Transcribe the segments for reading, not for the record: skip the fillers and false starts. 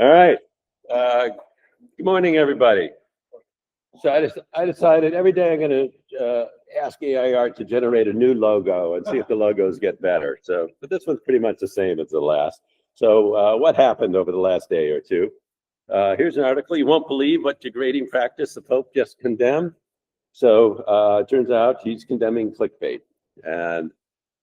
All right. Good morning, everybody. So I decided every day I'm going to ask AIR to generate a new logo and see if the logos get better. So, but this one's pretty much the same as the last. So what happened over the last day or two? Here's an article. You won't believe what degrading practice the Pope just condemned. So it turns out he's condemning clickbait. And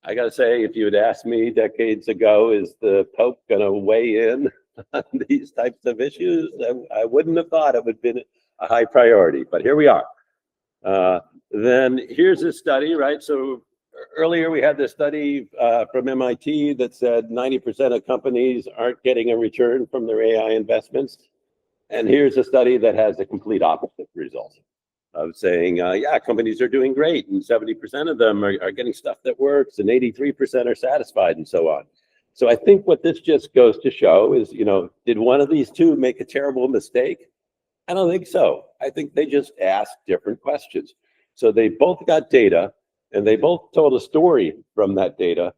I got to say, if you had asked me decades ago, is the Pope going to weigh in on these types of issues? I wouldn't have thought it would have been a high priority, but here we are. Then here's a study, right? So earlier we had this study from MIT that said 90% of companies aren't getting a return from their AI investments. And here's a study that has the complete opposite result of saying, yeah, companies are doing great, and 70% of them are getting stuff that works, and 83% are satisfied, and so on. So I think what this just goes to show is, did one of these two make a terrible mistake? I don't think so. I think they just asked different questions. So they both got data, and they both told a story from that data,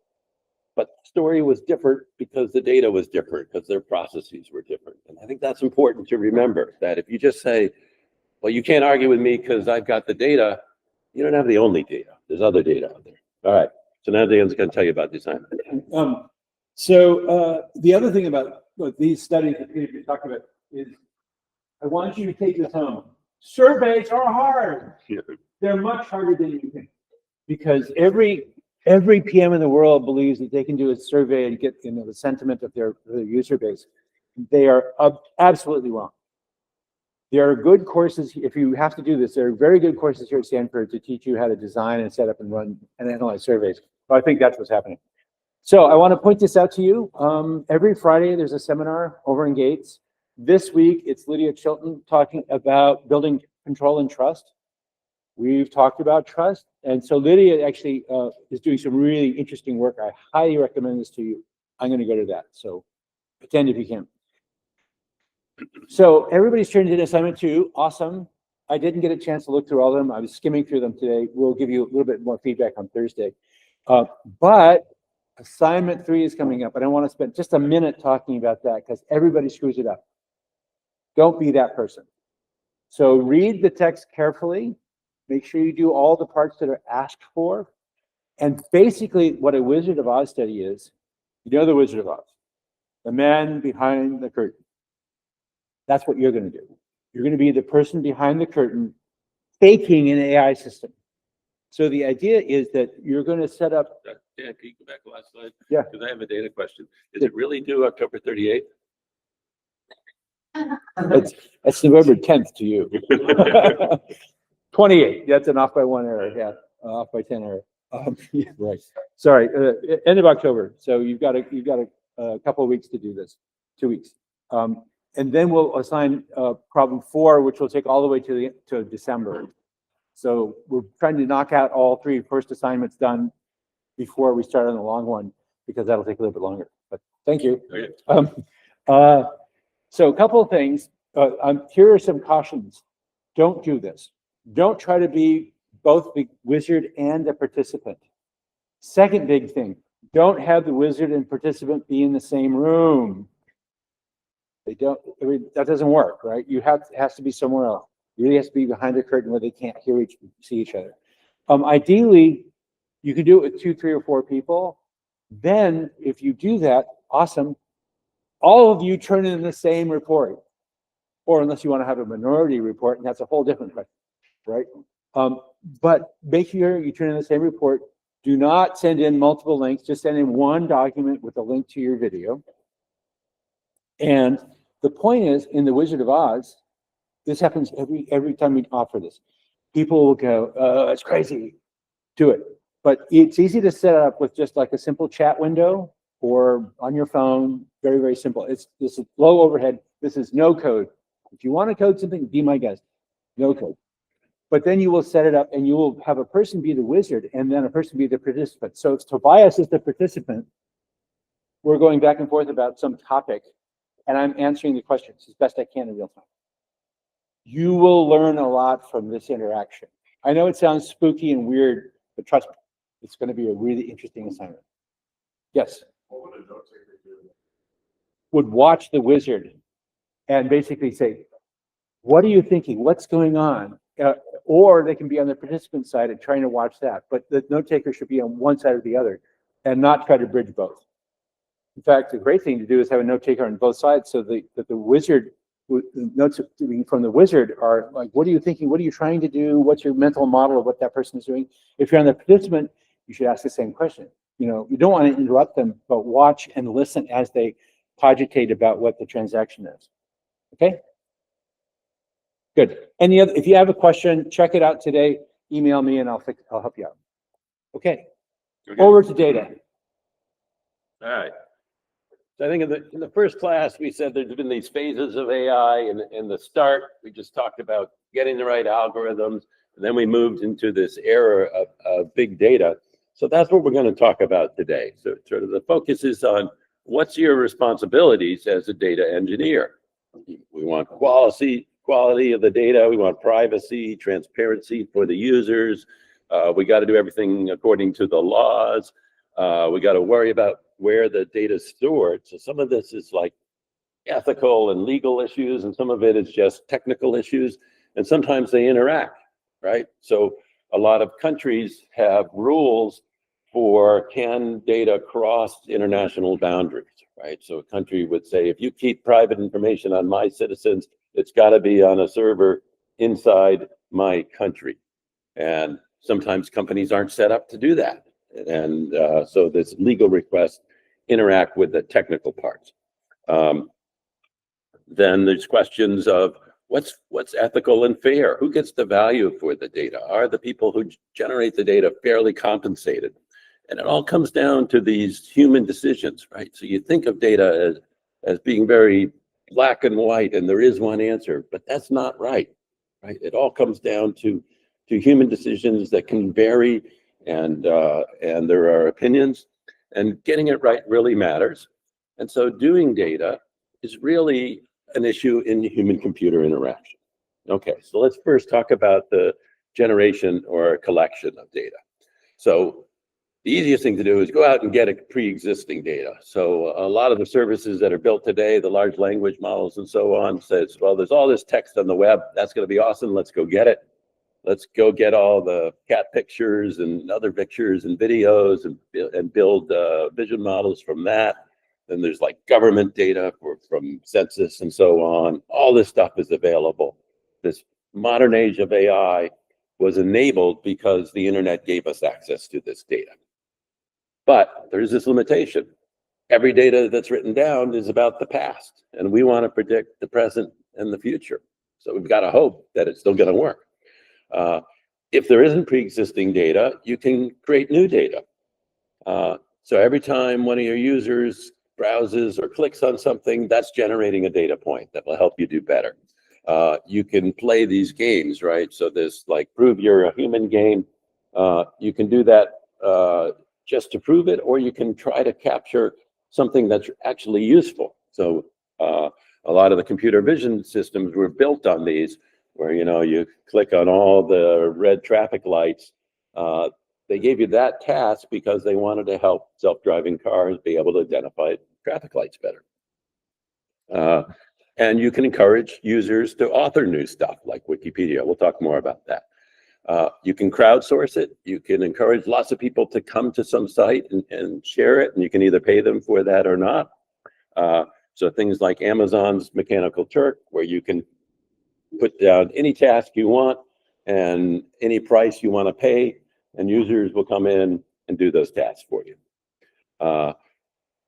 but the story was different because the data was different, because their processes were different. And I think that's important to remember, that if you just say, well, you can't argue with me because I've got the data, you don't have the only data. There's other data out there. All right. So now Dan's going to tell you about the assignment. The other thing about these studies that Peter talked about is, I want you to take this home. Surveys are hard. Yeah. They're much harder than you think, because every PM in the world believes that they can do a survey and get the sentiment of their user base. They are absolutely wrong. There are good courses, if you have to do this, there are very good courses here at Stanford to teach you how to design and set up and run and analyze surveys. So I think that's what's happening. So I want to point this out to you. Every Friday, there's a seminar over in Gates. This week, it's Lydia Chilton talking about building control and trust. We've talked about trust. And so Lydia actually is doing some really interesting work. I highly recommend this to you. I'm going to go to that. So attend if you can. So everybody's turned in assignment 2. Awesome. I didn't get a chance to look through all of them. I was skimming through them today. We'll give you a little bit more feedback on Thursday. But assignment 3 is coming up, and I want to spend just a minute talking about that because everybody screws it up. Don't be that person. So read the text carefully. Make sure you do all the parts that are asked for. And basically what a Wizard of Oz study is, you know the Wizard of Oz, the man behind the curtain. That's what you're going to do. You're going to be the person behind the curtain faking an AI system. So the idea is that you're going to set up. Dan, can you go back to the last slide? Yeah. Because I have a data question. Is it really due October 38th? That's November 10th to you. 28. That's an off by 1 error. Yeah, off by 10 error. Yeah, right. Sorry. End of October. So you've got a couple of weeks to do this. 2 weeks. And then we'll assign problem 4, which will take all the way to December. So we're trying to knock out all 3 first assignments done before we start on the long one, because that'll take a little bit longer. But thank you. Okay. So a couple of things. Here are some cautions. Don't do this. Don't try to be both the wizard and the participant. Second big thing, don't have the wizard and participant be in the same room. That doesn't work, right? It has to be somewhere else. It really has to be behind the curtain where they can't see each other. Ideally, you can do it with 2, 3, or 4 people. Then, if you do that, awesome. All of you turn in the same report, or unless you want to have a minority report, and that's a whole different question, right? But make sure you turn in the same report. Do not send in multiple links. Just send in one document with a link to your video. And the point is, in the Wizard of Oz, this happens every time we offer this. People will go, it's crazy. Do it. But it's easy to set up with just like a simple chat window or on your phone. Very, very simple. This is low overhead. This is no code. If you want to code something, be my guest. No code. But then you will set it up and you will have a person be the wizard and then a person be the participant. So if Tobias is the participant, we're going back and forth about some topic and I'm answering the questions as best I can in real time. You will learn a lot from this interaction. I know it sounds spooky and weird, but trust me, it's going to be a really interesting assignment. Yes? What would a note taker do? Would watch the wizard and basically say, what are you thinking? What's going on? Or they can be on the participant side and trying to watch that. But the note taker should be on one side or the other and not try to bridge both. In fact, the great thing to do is have a note taker on both sides so that the wizard, notes from the wizard are like, what are you thinking? What are you trying to do? What's your mental model of what that person is doing? If you're on the participant, you should ask the same question. You don't want to interrupt them, but watch and listen as they cogitate about what the transaction is. Okay? Good. If you have a question, check it out today. Email me and I'll help you out. Okay. Over to data. All right. So I think in the first class, we said there's been these phases of AI. And in the start, we just talked about getting the right algorithms. And then we moved into this era of big data. So that's what we're going to talk about today. So sort of the focus is on what's your responsibilities as a data engineer. We want quality of the data. We want privacy, transparency for the users. We got to do everything according to the laws. We got to worry about where the data is stored. So some of this is like ethical and legal issues, and some of it is just technical issues. And sometimes they interact, right? So a lot of countries have rules for can data cross international boundaries, right? So a country would say, if you keep private information on my citizens, it's got to be on a server inside my country. And sometimes companies aren't set up to do that. And so this legal requests interact with the technical parts. Then there's questions of what's ethical and fair? Who gets the value for the data? Are the people who generate the data fairly compensated? And it all comes down to these human decisions, right? So you think of data as being very black and white, and there is one answer, but that's not right, right? It all comes down to human decisions that can vary, and there are opinions, and getting it right really matters. And so doing data is really an issue in human-computer interaction. Okay, so let's first talk about the generation or collection of data. So the easiest thing to do is go out and get a pre-existing data. So a lot of the services that are built today, the large language models and so on, says, well, there's all this text on the web. That's going to be awesome. Let's go get it. Let's go get all the cat pictures and other pictures and videos and build vision models from that. Then there's like government data from census and so on. All this stuff is available. This modern age of AI was enabled because the internet gave us access to this data. But there's this limitation. Every data that's written down is about the past, and we want to predict the present and the future. So we've got to hope that it's still going to work. If there isn't pre-existing data, you can create new data. So every time one of your users browses or clicks on something, that's generating a data point that will help you do better. You can play these games, right? So this like prove you're a human game. You can do that just to prove it, or you can try to capture something that's actually useful. So a lot of the computer vision systems were built on these, where you click on all the red traffic lights. They gave you that task because they wanted to help self-driving cars be able to identify traffic lights better. And you can encourage users to author new stuff like Wikipedia. We'll talk more about that. You can crowdsource it. You can encourage lots of people to come to some site and share it, and you can either pay them for that or not. So things like Amazon's Mechanical Turk, where you can put down any task you want and any price you want to pay, and users will come in and do those tasks for you.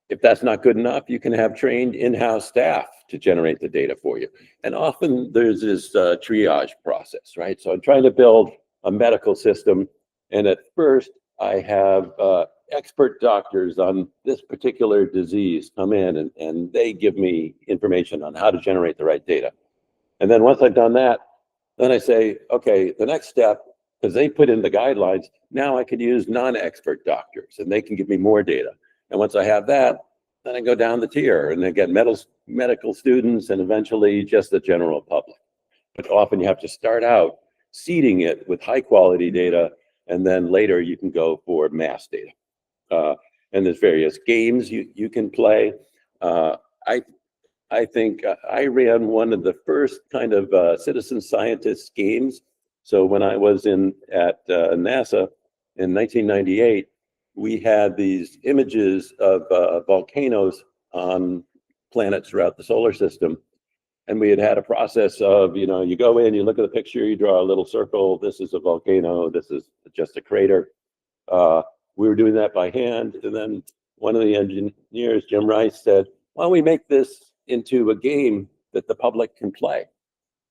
If that's not good enough, you can have trained in-house staff to generate the data for you. And often there's this triage process, right? So I'm trying to build a medical system, and at first I have expert doctors on this particular disease come in, and they give me information on how to generate the right data. And then once I've done that, then I say, okay, the next step, because they put in the guidelines, now I can use non-expert doctors, and they can give me more data. And once I have that, then I go down the tier and then get medical students and eventually just the general public. But often you have to start out seeding it with high quality data, and then later you can go for mass data. And there's various games you can play. I think I ran one of the first kind of citizen scientist games. So when I was at NASA in 1998, we had these images of volcanoes on planets throughout the solar system. And we had a process of, you go in, you look at the picture, you draw a little circle. This is a volcano. This is just a crater. We were doing that by hand. And then one of the engineers, Jim Rice, said, why don't we make this into a game that the public can play?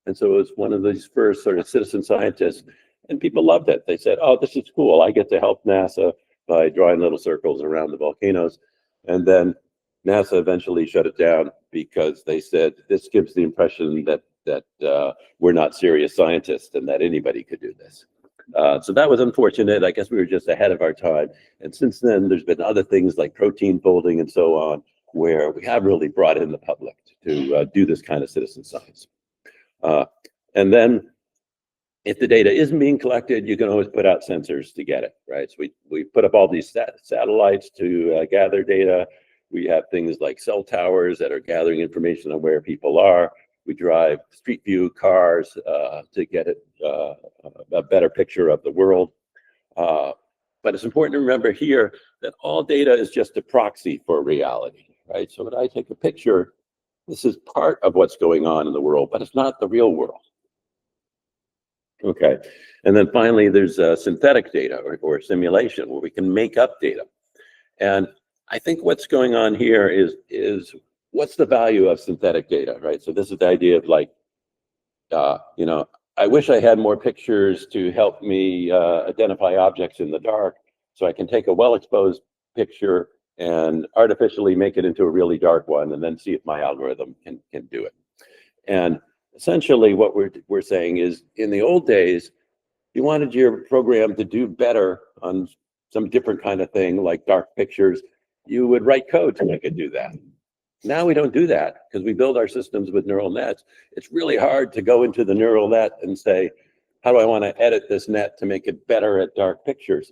And so it was one of these first sort of citizen scientists, and people loved it. They said, oh, this is cool. I get to help NASA by drawing little circles around the volcanoes. And then NASA eventually shut it down because they said, this gives the impression that we're not serious scientists and that anybody could do this. So that was unfortunate. I guess we were just ahead of our time. And since then, there's been other things like protein folding and so on, where we have really brought in the public to do this kind of citizen science. And then if the data isn't being collected, you can always put out sensors to get it, right? So we put up all these satellites to gather data. We have things like cell towers that are gathering information on where people are. We drive street view cars to get a better picture of the world. But it's important to remember here that all data is just a proxy for reality, right? So when I take a picture, this is part of what's going on in the world, but it's not the real world. Okay, and then finally, there's synthetic data or simulation where we can make up data. And I think what's going on here is what's the value of synthetic data, right? So this is the idea of like, I wish I had more pictures to help me identify objects in the dark, so I can take a well-exposed picture and artificially make it into a really dark one, and then see if my algorithm can do it. And essentially, what we're saying is, in the old days, you wanted your program to do better on some different kind of thing, like dark pictures. You would write code to make it do that. Now we don't do that because we build our systems with neural nets. It's really hard to go into the neural net and say, how do I want to edit this net to make it better at dark pictures?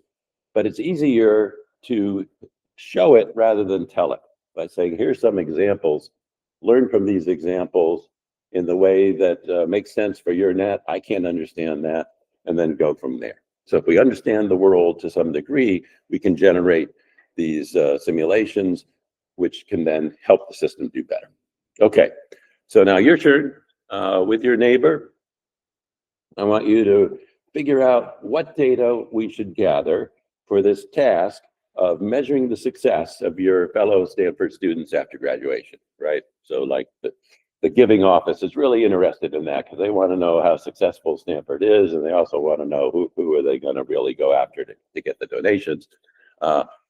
But it's easier to show it rather than tell it by saying, here's some examples. Learn from these examples in the way that makes sense for your net. I can't understand that, and then go from there. So if we understand the world to some degree, we can generate these simulations, which can then help the system do better. Okay, so now your turn with your neighbor. I want you to figure out what data we should gather for this task of measuring the success of your fellow Stanford students after graduation, right? So like the giving office is really interested in that because they want to know how successful Stanford is, and they also want to know who are they going to really go after to get the donations.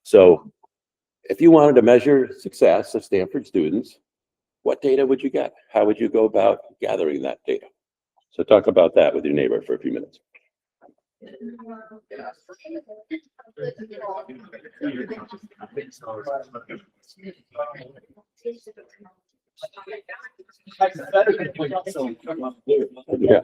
So if you wanted to measure success of Stanford students, what data would you get? How would you go about gathering that data? So talk about that with your neighbor for a few minutes. Yeah.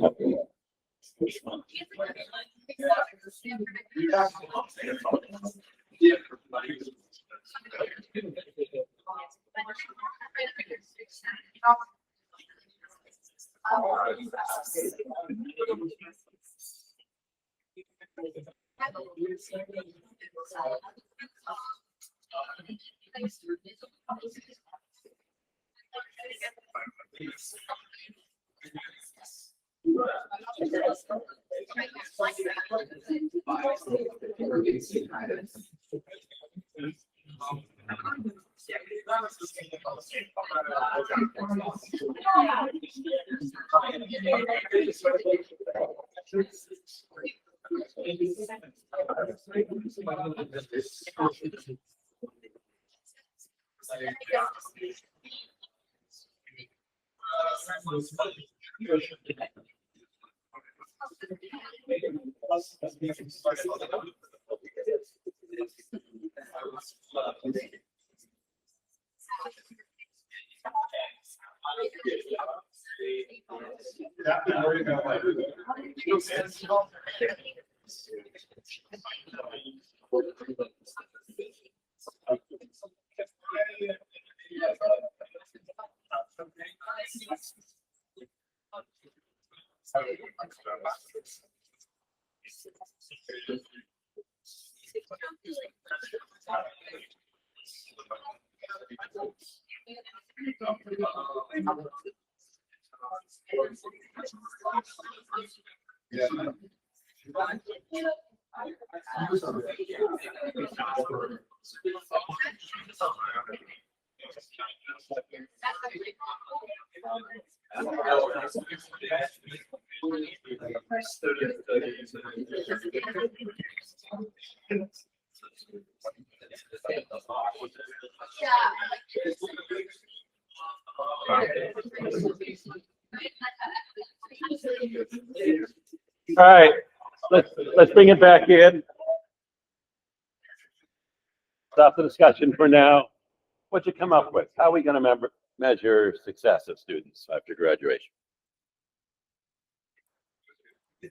All right, let's bring it back in. Stop the discussion for now. What'd you come up with? How are we going to measure success of students after graduation?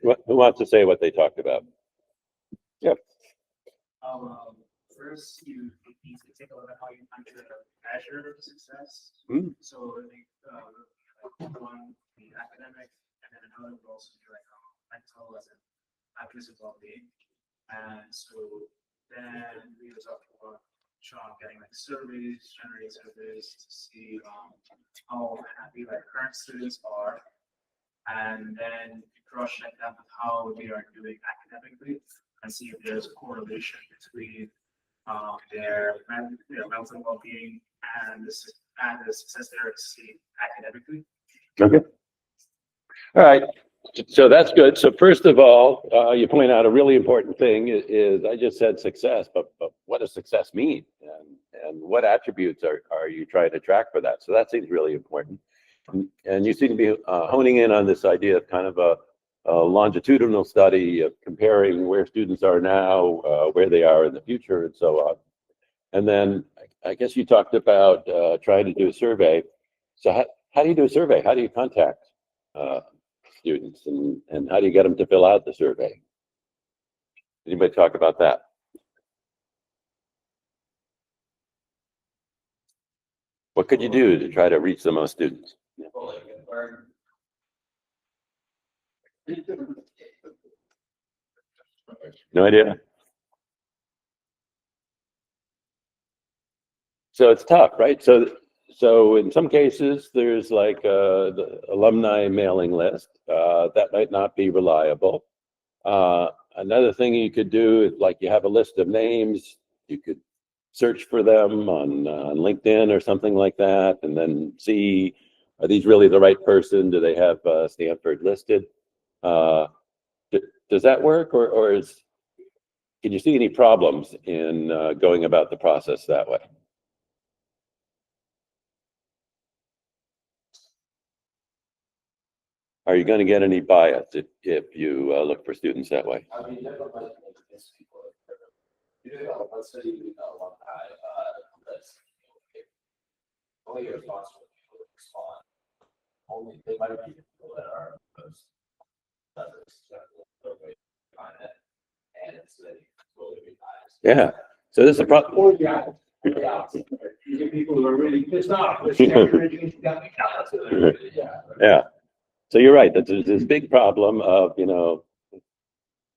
Who wants to say what they talked about? Yep. First, you need to take a look at how you kind of measure success. Mm. So I think one, the academic, and then another would also be like mental as in happiness and well-being. And so then we were talking about Sean getting like surveys, generating surveys to see how happy like current students are, and then cross-check that with how they are doing academically, and see if there's a correlation between their mental well-being and the success they're seeing academically. Okay. All right. So that's good. So first of all, you point out a really important thing is I just said success, but what does success mean? And what attributes are you trying to track for that? So that seems really important. And you seem to be honing in on this idea of kind of a longitudinal study of comparing where students are now, where they are in the future, and so on. And then I guess you talked about trying to do a survey. So how do you do a survey? How do you contact students, and how do you get them to fill out the survey? Anybody talk about that? What could you do to try to reach the most students? No idea. So it's tough, right? So in some cases, there's like the alumni mailing list that might not be reliable. Another thing you could do is like you have a list of names, you could search for them on LinkedIn or something like that, and then see, are these really the right person? Do they have Stanford listed? Does that work, or can you see any problems in going about the process that way? Are you going to get any bias if you look for students that way? I mean, never mind against people. You know, let's say you know alumni list. Only your responsible people to respond. Only they might be people that are most others on it, and it's totally biased. Yeah. So this is a problem. Or yeah, you get people who are really pissed off. Yeah. So you're right. There's this big problem of,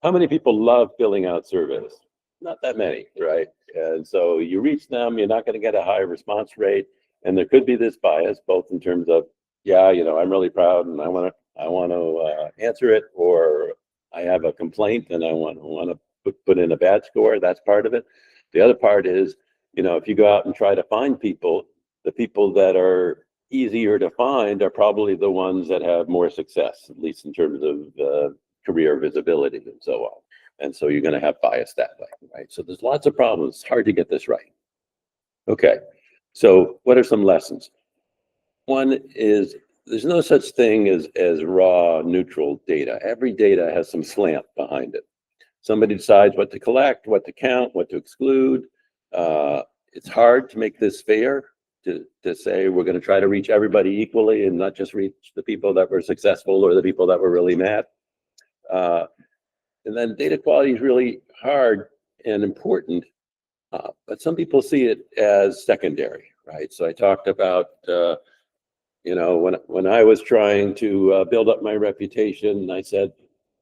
how many people love filling out surveys? Not that many, right? And so you reach them, you're not going to get a high response rate, and there could be this bias, both in terms of, I'm really proud and I want to answer it, or I have a complaint and I want to put in a bad score. That's part of it. The other part is, if you go out and try to find people, the people that are easier to find are probably the ones that have more success, at least in terms of career visibility and so on. And so you're going to have bias that way, right? So there's lots of problems. It's hard to get this right. Okay, so what are some lessons? One is there's no such thing as raw neutral data. Every data has some slant behind it. Somebody decides what to collect, what to count, what to exclude. It's hard to make this fair, to say we're going to try to reach everybody equally and not just reach the people that were successful or the people that were really mad. And then data quality is really hard and important, but some people see it as secondary, right? So I talked about, You know, when I was trying to build up my reputation, I said,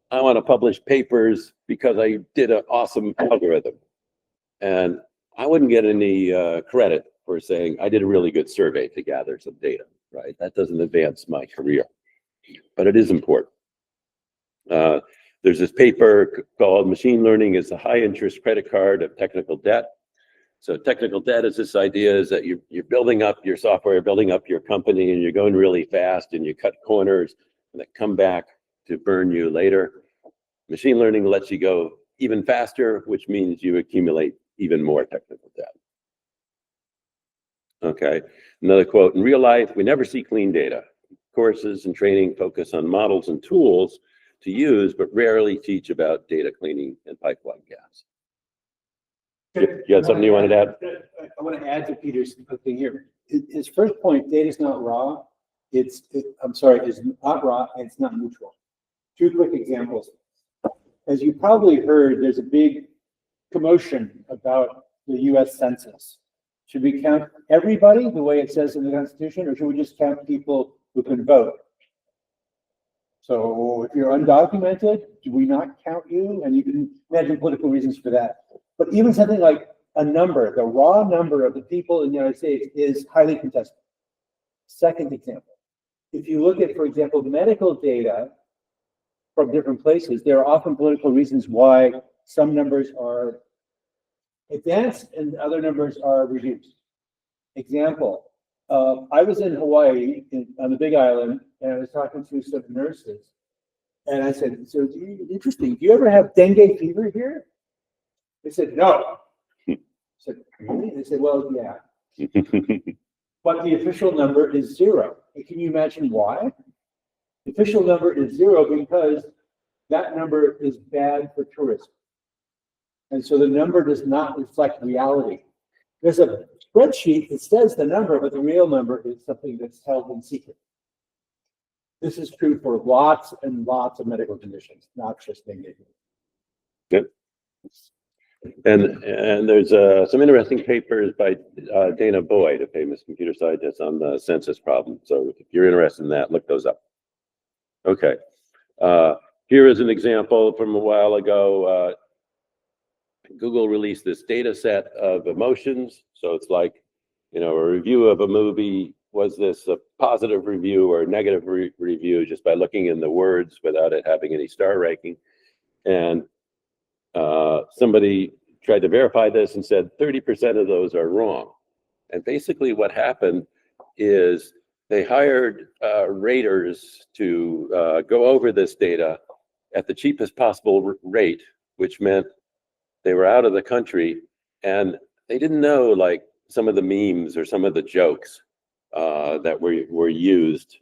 I want to publish papers because I did an awesome algorithm. And I wouldn't get any credit for saying I did a really good survey to gather some data, right? That doesn't advance my career, but it is important. There's this paper called Machine Learning is the High Interest Credit Card of Technical Debt. So technical debt is this idea is that you're building up your software, building up your company, and you're going really fast and you cut corners that come back to burn you later. Machine learning lets you go even faster, which means you accumulate even more technical debt. Okay, another quote, in real life, we never see clean data. Courses and training focus on models and tools to use, but rarely teach about data cleaning and pipeline gas. You had something you wanted to add? I want to add to Peter's thing here. His first point, data is not raw. It's not raw and it's not neutral. Two quick examples. As you probably heard, there's a big commotion about the US Census. Should we count everybody the way it says in the Constitution, or should we just count people who can vote? So if you're undocumented, do we not count you? And you can imagine political reasons for that. But even something like a number, the raw number of the people in the United States is highly contested. Second example, if you look at, for example, medical data from different places, there are often political reasons why some numbers are advanced and other numbers are reduced. Example, I was in Hawaii on the Big Island, and I was talking to some nurses, and I said, so interesting, do you ever have dengue fever here? They said, no. I said, really? They said, well, yeah. But the official number is 0. And can you imagine why? The official number is 0 because that number is bad for tourism. And so the number does not reflect reality. There's a spreadsheet that says the number, but the real number is something that's held in secret. This is true for lots and lots of medical conditions, not just dengue. Good. And there's some interesting papers by Dana Boyd, a famous computer scientist, on the census problem. So if you're interested in that, look those up. Okay. Here is an example from a while ago. Google released this data set of emotions. So it's like, you know, a review of a movie. Was this a positive review or a negative review just by looking in the words without it having any star ranking? And somebody tried to verify this and said 30% of those are wrong. And basically what happened is they hired raters to go over this data at the cheapest possible rate, which meant they were out of the country and they didn't know like some of the memes or some of the jokes that were used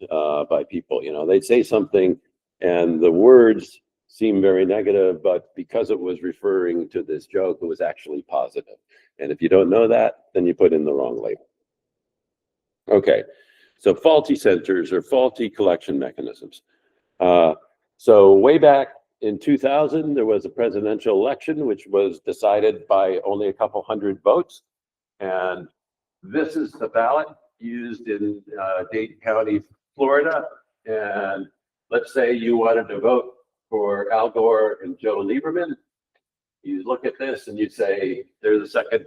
by people. You know, they'd say something and the words seem very negative, but because it was referring to this joke, it was actually positive. And if you don't know that, then you put in the wrong label. Okay, so faulty centers or faulty collection mechanisms. So way back in 2000, there was a presidential election, which was decided by only a couple hundred votes. And this is the ballot used in Dade County, Florida. And let's say you wanted to vote for Al Gore and Joe Lieberman. You look at this and you say, they're the second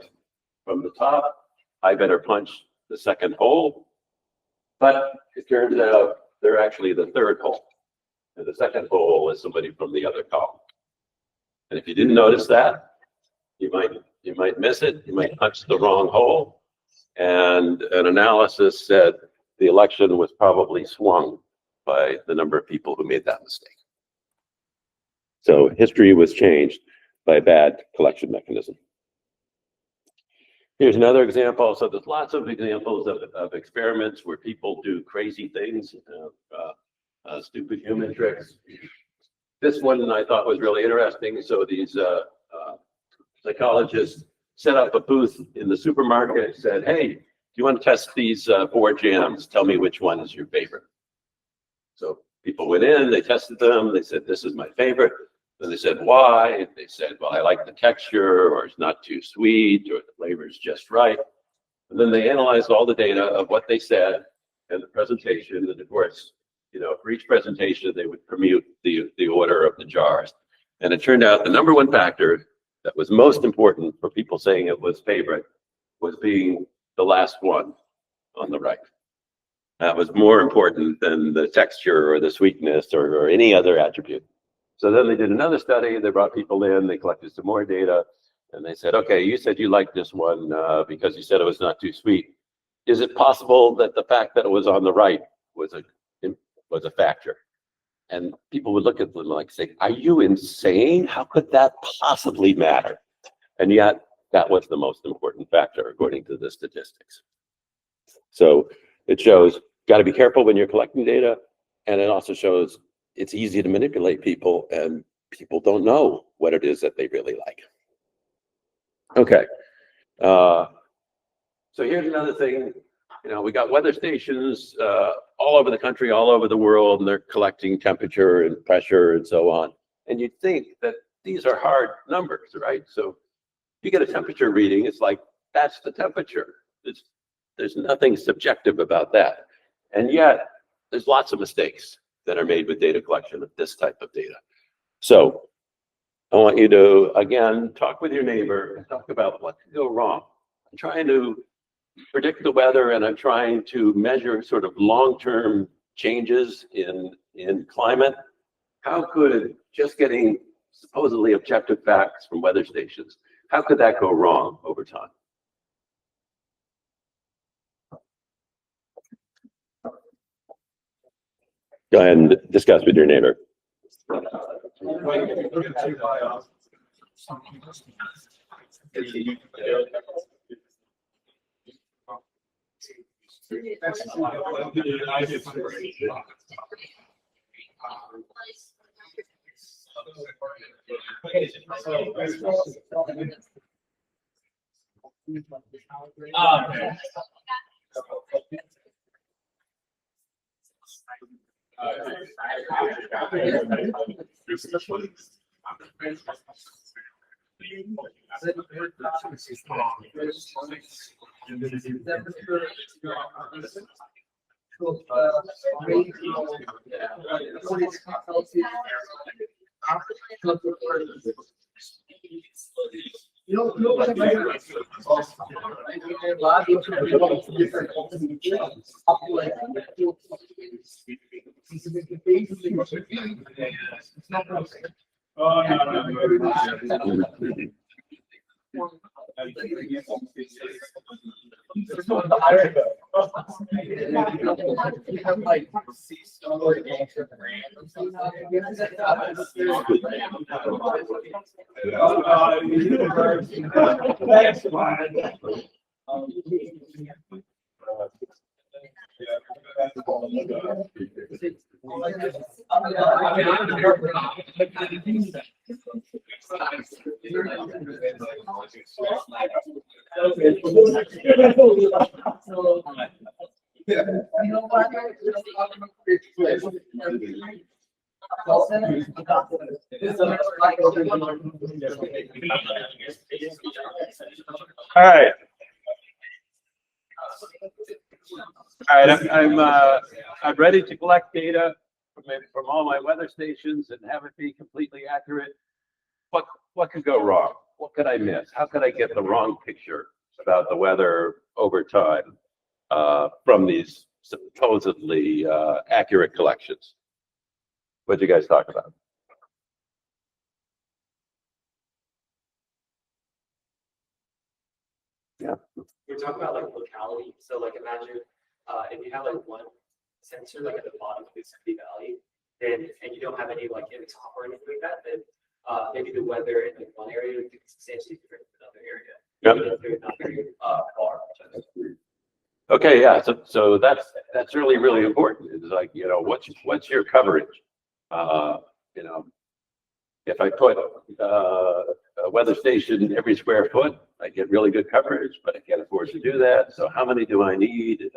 from the top. I better punch the second hole. But it turns out they're actually the third hole. And the second hole is somebody from the other column. And if you didn't notice that, you might miss it. You might punch the wrong hole. And an analysis said the election was probably swung by the number of people who made that mistake. So history was changed by a bad collection mechanism. Here's another example. So there's lots of examples of experiments where people do crazy things, stupid human tricks. This one I thought was really interesting. So these psychologists set up a booth in the supermarket and said, hey, do you want to test these 4 jams? Tell me which one is your favorite. So people went in, they tested them. They said, this is my favorite. Then they said, why? And they said, well, I like the texture, or it's not too sweet, or the flavor is just right. And then they analyzed all the data of what they said, and the presentation, and of course, for each presentation, they would permute the order of the jars. And it turned out the number one factor that was most important for people saying it was favorite was being the last one on the right. That was more important than the texture or the sweetness or any other attribute. So then they did another study, they brought people in, they collected some more data, and they said, okay, you said you liked this one because you said it was not too sweet. Is it possible that the fact that it was on the right was a factor? And people would look at them like, say, are you insane? How could that possibly matter? And yet, that was the most important factor, according to the statistics. So it shows, got to be careful when you're collecting data. And it also shows it's easy to manipulate people, and people don't know what it is that they really like. Okay. So here's another thing. We got weather stations all over the country, all over the world, and they're collecting temperature and pressure and so on. And you'd think that these are hard numbers, right? So if you get a temperature reading, it's like, that's the temperature. There's nothing subjective about that. And yet, there's lots of mistakes that are made with data collection of this type of data. So I want you to, again, talk with your neighbor and talk about what could go wrong. I'm trying to predict the weather, and I'm trying to measure sort of long-term changes in climate. How could just getting supposedly objective facts from weather stations, how could that go wrong over time? Go ahead and discuss with your neighbor. All right. All right, I'm ready to collect data from all my weather stations and have it be completely accurate. What could go wrong? What could I miss? How could I get the wrong picture about the weather over time from these supposedly accurate collections? What did you guys talk about? Yeah. We're talking about like locality. So like imagine if you have like one sensor like at the bottom of the Yosemite Valley, then and you don't have any like in the top or anything like that, then maybe the weather in like one area would be substantially different from another area. Yep. They're not very far. Okay, yeah. So that's really important. It's like, what's your coverage? If I put a weather station every square foot, I get really good coverage, but I can't afford to do that. So how many do I need?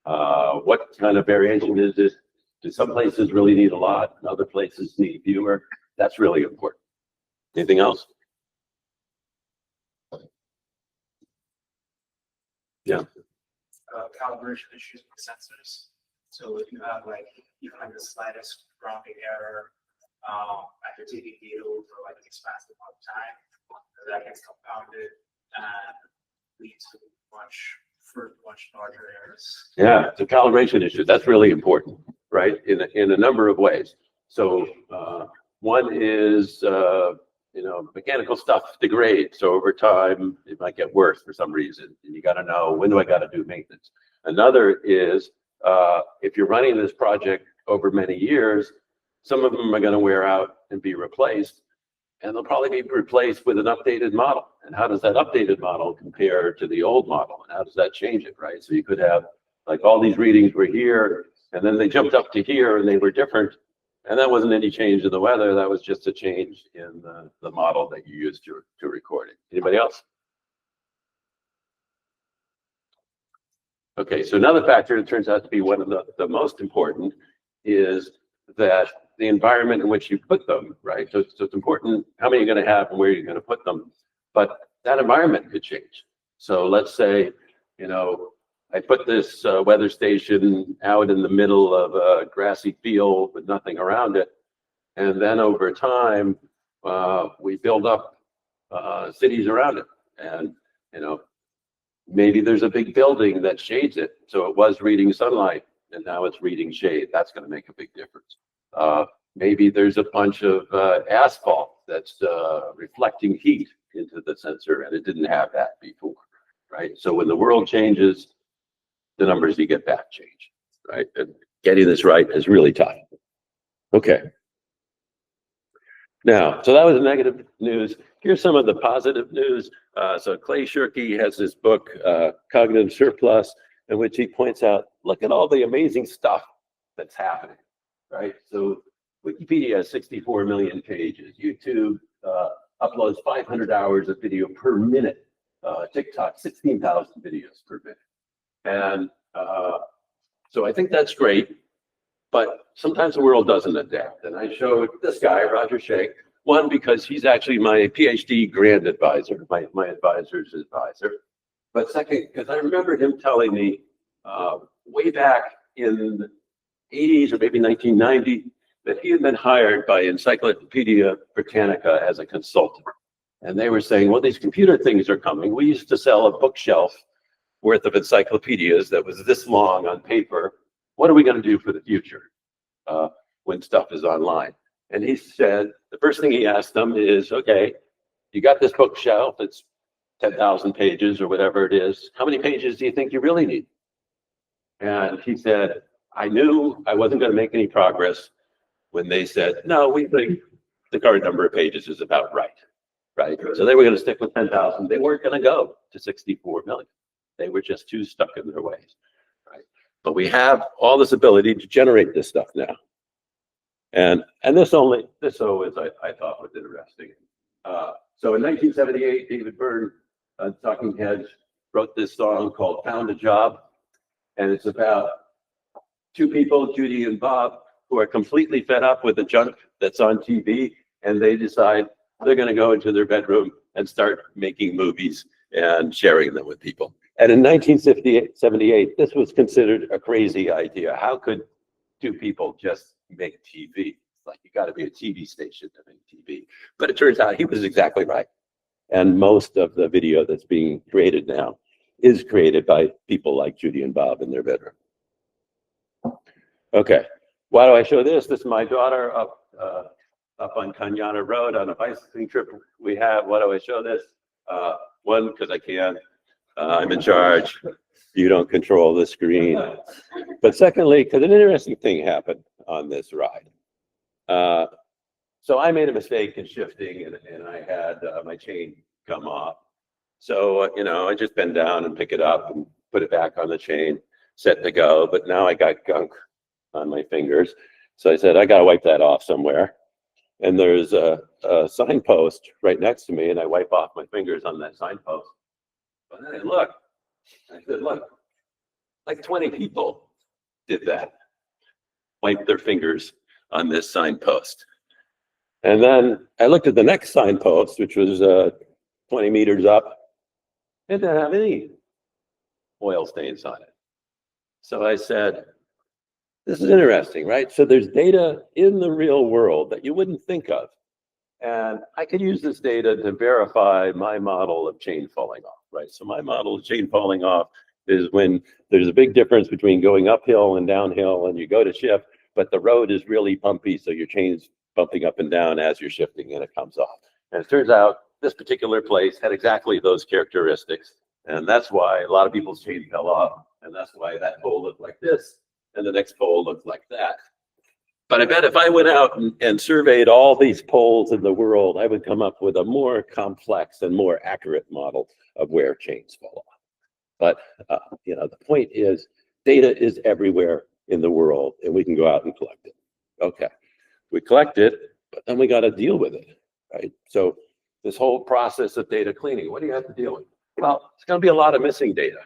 What kind of variation is this? Do some places really need a lot and other places need fewer? That's really important. Anything else? Yeah. calibration issues with sensors. So if you have like even like the slightest rounding error, after taking data for like an expansive amount of time, that gets compounded and leads to much larger errors. Yeah, it's a calibration issue. That's really important, right? In a number of ways. So one is mechanical stuff degrades. So over time, it might get worse for some reason. And you got to know, when do I got to do maintenance? Another is if you're running this project over many years, some of them are going to wear out and be replaced. And they'll probably be replaced with an updated model. And how does that updated model compare to the old model? And how does that change it, right? So you could have like all these readings were here, and then they jumped up to here and they were different. And that wasn't any change in the weather. That was just a change in the model that you used to record it. Anybody else? Okay, so another factor that turns out to be one of the most important is that the environment in which you put them, right? So it's important how many you're going to have and where you're going to put them. But that environment could change. So let's say, I put this weather station out in the middle of a grassy field with nothing around it. And then over time, we build up cities around it. And, maybe there's a big building that shades it. So it was reading sunlight and now it's reading shade. That's going to make a big difference. Maybe there's a bunch of asphalt that's reflecting heat into the sensor and it didn't have that before, right? So when the world changes, the numbers you get back change, right? And getting this right is really tough. Okay. Now, so that was the negative news. Here's some of the positive news. So Clay Shirky has this book, Cognitive Surplus, in which he points out, look at all the amazing stuff that's happening, right? So Wikipedia has 64 million pages. YouTube uploads 500 hours of video per minute. TikTok, 16,000 videos per minute. And so I think that's great, but sometimes the world doesn't adapt. And I showed this guy, Roger Shea, one, because he's actually my PhD grant advisor, my advisor's advisor. But second, because I remember him telling me way back in the 80s or maybe 1990, that he had been hired by Encyclopedia Britannica as a consultant. And they were saying, well, these computer things are coming. We used to sell a bookshelf worth of encyclopedias that was this long on paper. What are we going to do for the future when stuff is online? And he said, the first thing he asked them is, okay, you got this bookshelf, it's 10,000 pages or whatever it is. How many pages do you think you really need? And he said, I knew I wasn't going to make any progress when they said, no, we think the current number of pages is about right. So they were going to stick with 10,000. They weren't going to go to 64 million. They were just too stuck in their ways, right? But we have all this ability to generate this stuff now. And this always I thought was interesting. So in 1978, David Byrne, Talking Heads, wrote this song called Found a Job. And it's about two people, Judy and Bob, who are completely fed up with the junk that's on TV. And they decide they're going to go into their bedroom and start making movies and sharing them with people. And in 1978, this was considered a crazy idea. How could two people just make TV? Like, you got to be a TV station to make TV. But it turns out he was exactly right. And most of the video that's being created now is created by people like Judy and Bob in their bedroom. Okay, why do I show this? This is my daughter up on Kanyana Road on a bicycling trip we have. Why do I show this? One, because I can. I'm in charge. You don't control the screen. But secondly, because an interesting thing happened on this ride. So I made a mistake in shifting and I had my chain come off. So, I just bend down and pick it up and put it back on the chain, set to go. But now I got gunk on my fingers. So I said, I got to wipe that off somewhere. And there's a signpost right next to me, and I wipe off my fingers on that signpost. But then I said, look, like 20 people did that, wiped their fingers on this signpost. And then I looked at the next signpost, which was 20 meters up. It didn't have any oil stains on it. So I said, this is interesting, right? So there's data in the real world that you wouldn't think of. And I could use this data to verify my model of chain falling off, right? So my model of chain falling off is when there's a big difference between going uphill and downhill and you go to shift, but the road is really bumpy, so your chain's bumping up and down as you're shifting and it comes off. And it turns out this particular place had exactly those characteristics. And that's why a lot of people's chain fell off. And that's why that pole looked like this and the next pole looked like that. But I bet if I went out and surveyed all these poles in the world, I would come up with a more complex and more accurate model of where chains fall off. But the point is, data is everywhere in the world, and we can go out and collect it. Okay, we collect it, but then we got to deal with it, right? So this whole process of data cleaning, what do you have to deal with? Well, it's going to be a lot of missing data.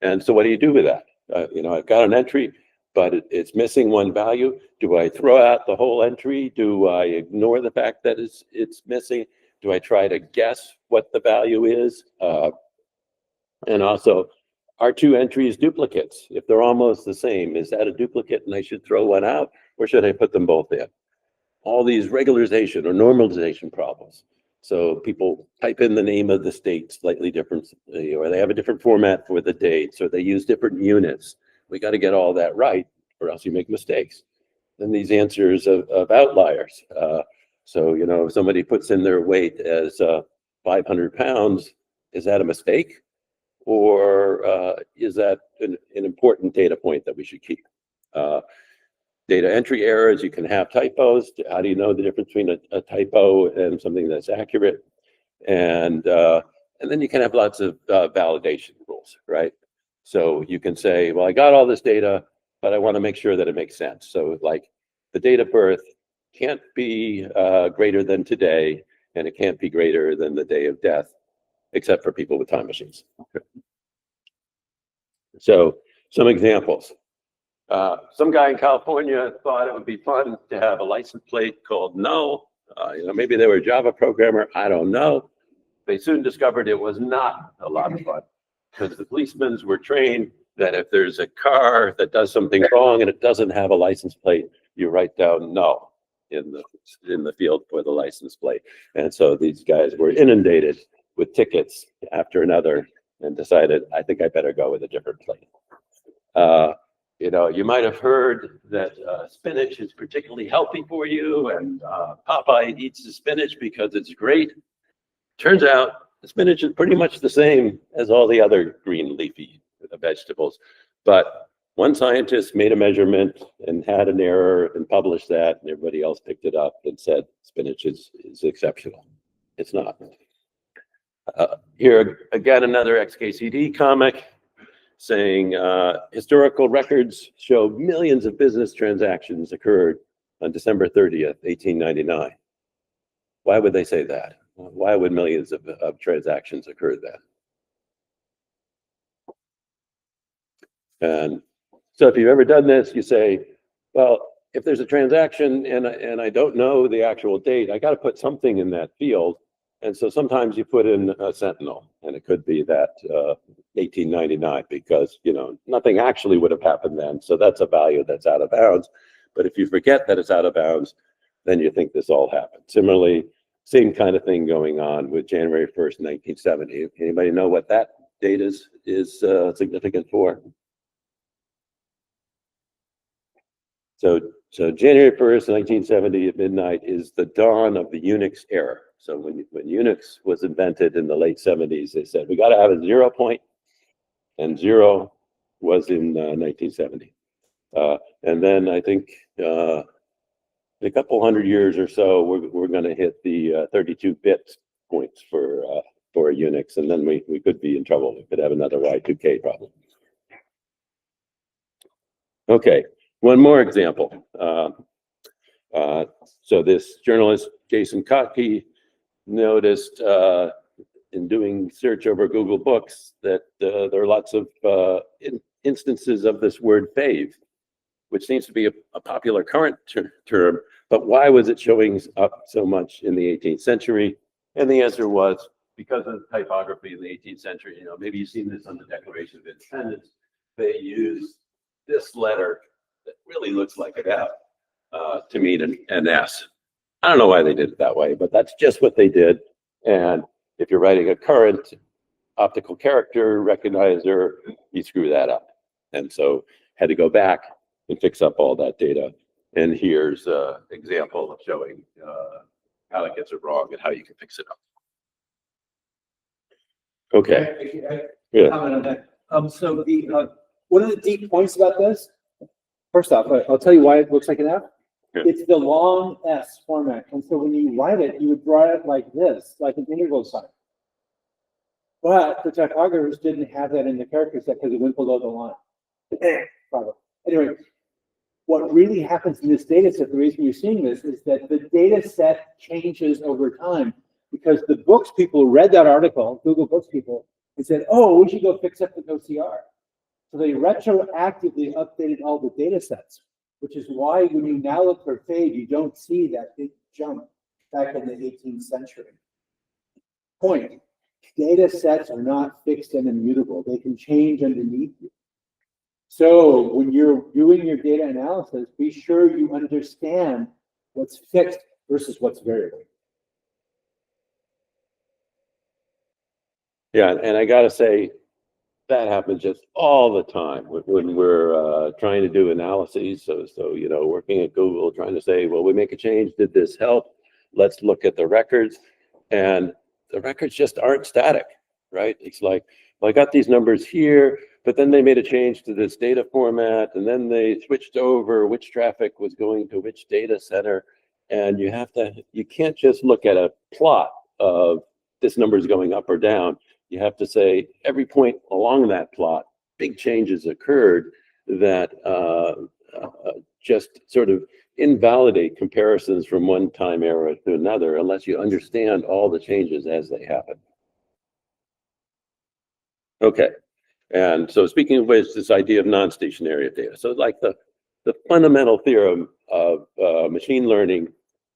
And so what do you do with that? I've got an entry, but it's missing one value. Do I throw out the whole entry? Do I ignore the fact that it's missing? Do I try to guess what the value is? And also, are two entries duplicates? If they're almost the same, is that a duplicate and I should throw one out, or should I put them both in? All these regularization or normalization problems. So people type in the name of the state slightly different, or they have a different format for the dates, or they use different units. We got to get all that right, or else you make mistakes. Then these answers of outliers. So, if somebody puts in their weight as 500 pounds, is that a mistake? Or is that an important data point that we should keep? Data entry errors, you can have typos. How do you know the difference between a typo and something that's accurate? And then you can have lots of validation rules, right? So you can say, well, I got all this data, but I want to make sure that it makes sense. So like the date of birth can't be greater than today, and it can't be greater than the day of death, except for people with time machines. So some examples. Some guy in California thought it would be fun to have a license plate called no. Maybe they were a Java programmer, I don't know. They soon discovered it was not a lot of fun because the policemen were trained that if there's a car that does something wrong and it doesn't have a license plate, you write down no in the field for the license plate. And so these guys were inundated with tickets after another and decided, I think I better go with a different plate. You might have heard that spinach is particularly healthy for you, and Popeye eats the spinach because it's great. Turns out the spinach is pretty much the same as all the other green leafy vegetables. But one scientist made a measurement and had an error and published that, and everybody else picked it up and said spinach is exceptional. It's not. Here again, another XKCD comic saying historical records show millions of business transactions occurred on December 30th, 1899. Why would they say that? Why would millions of transactions occur then? And so if you've ever done this, you say, well, if there's a transaction and I don't know the actual date, I got to put something in that field. And so sometimes you put in a sentinel, and it could be that 1899 because, nothing actually would have happened then. So that's a value that's out of bounds. But if you forget that it's out of bounds, then you think this all happened. Similarly, same kind of thing going on with January 1st, 1970. Anybody know what that date is significant for? So January 1st, 1970 at midnight is the dawn of the Unix era. So when Unix was invented in the late 70s, they said, we got to have a 0 point, and 0 was in 1970. And then I think in a couple hundred years or so, we're going to hit the 32-bit points for Unix, and then we could be in trouble. We could have another Y2K problem. Okay, one more example. So this journalist, Jason Kotke, noticed in doing search over Google Books that there are lots of instances of this word fave, which seems to be a popular current term, but why was it showing up so much in the 18th century? And the answer was because of typography in the 18th century. Maybe you've seen this on the Declaration of Independence. they use this letter that really looks like an F to mean an S. I don't know why they did it that way, but that's just what they did. And if you're writing a current optical character recognizer, you screw that up. And so had to go back and fix up all that data. And here's an example of showing how it gets it wrong and how you can fix it up. Okay. Yeah. Comment on that. So one of the deep points about this, first off, I'll tell you why it looks like an F. Yeah. It's the long S format. And so when you write it, you would draw it like this, like an integral sign. But the typographers didn't have that in the character set because it went below the line. Probably. Anyway, what really happens in this data set, the reason you're seeing this is that the data set changes over time because the books people read that article, Google Books people, and said, oh, we should go fix up the OCR. So they retroactively updated all the data sets, which is why when you now look for fade, you don't see that big jump back in the 18th century. Point. Data sets are not fixed and immutable. They can change underneath you. So when you're doing your data analysis, be sure you understand what's fixed versus what's variable. Yeah, and I gotta say, that happens just all the time when we're trying to do analyses. So you know, working at Google, trying to say, well, we make a change. Did this help? Let's look at the records, and the records just aren't static, right? It's like, well, I got these numbers here, but then they made a change to this data format, and then they switched over which traffic was going to which data center, and you can't just look at a plot of this number is going up or down. You have to say every point along that plot, big changes occurred that just sort of invalidate comparisons from one time era to another unless you understand all the changes as they happen. Okay, and so speaking of which, this idea of non-stationary data. So like the fundamental theorem of machine learning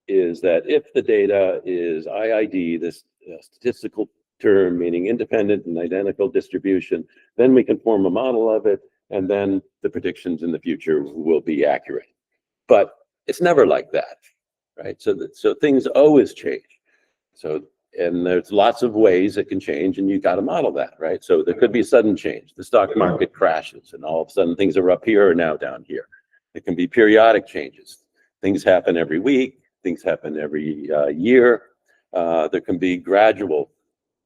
is that if the data is IID, this statistical term meaning independent and identical distribution, then we can form a model of it, and then the predictions in the future will be accurate. But it's never like that, right? So things always change. So, and there's lots of ways it can change, and you got to model that, right? So there could be a sudden change. The stock market crashes, and all of a sudden things are up here or now down here. It can be periodic changes. Things happen every week. Things happen every year. There can be gradual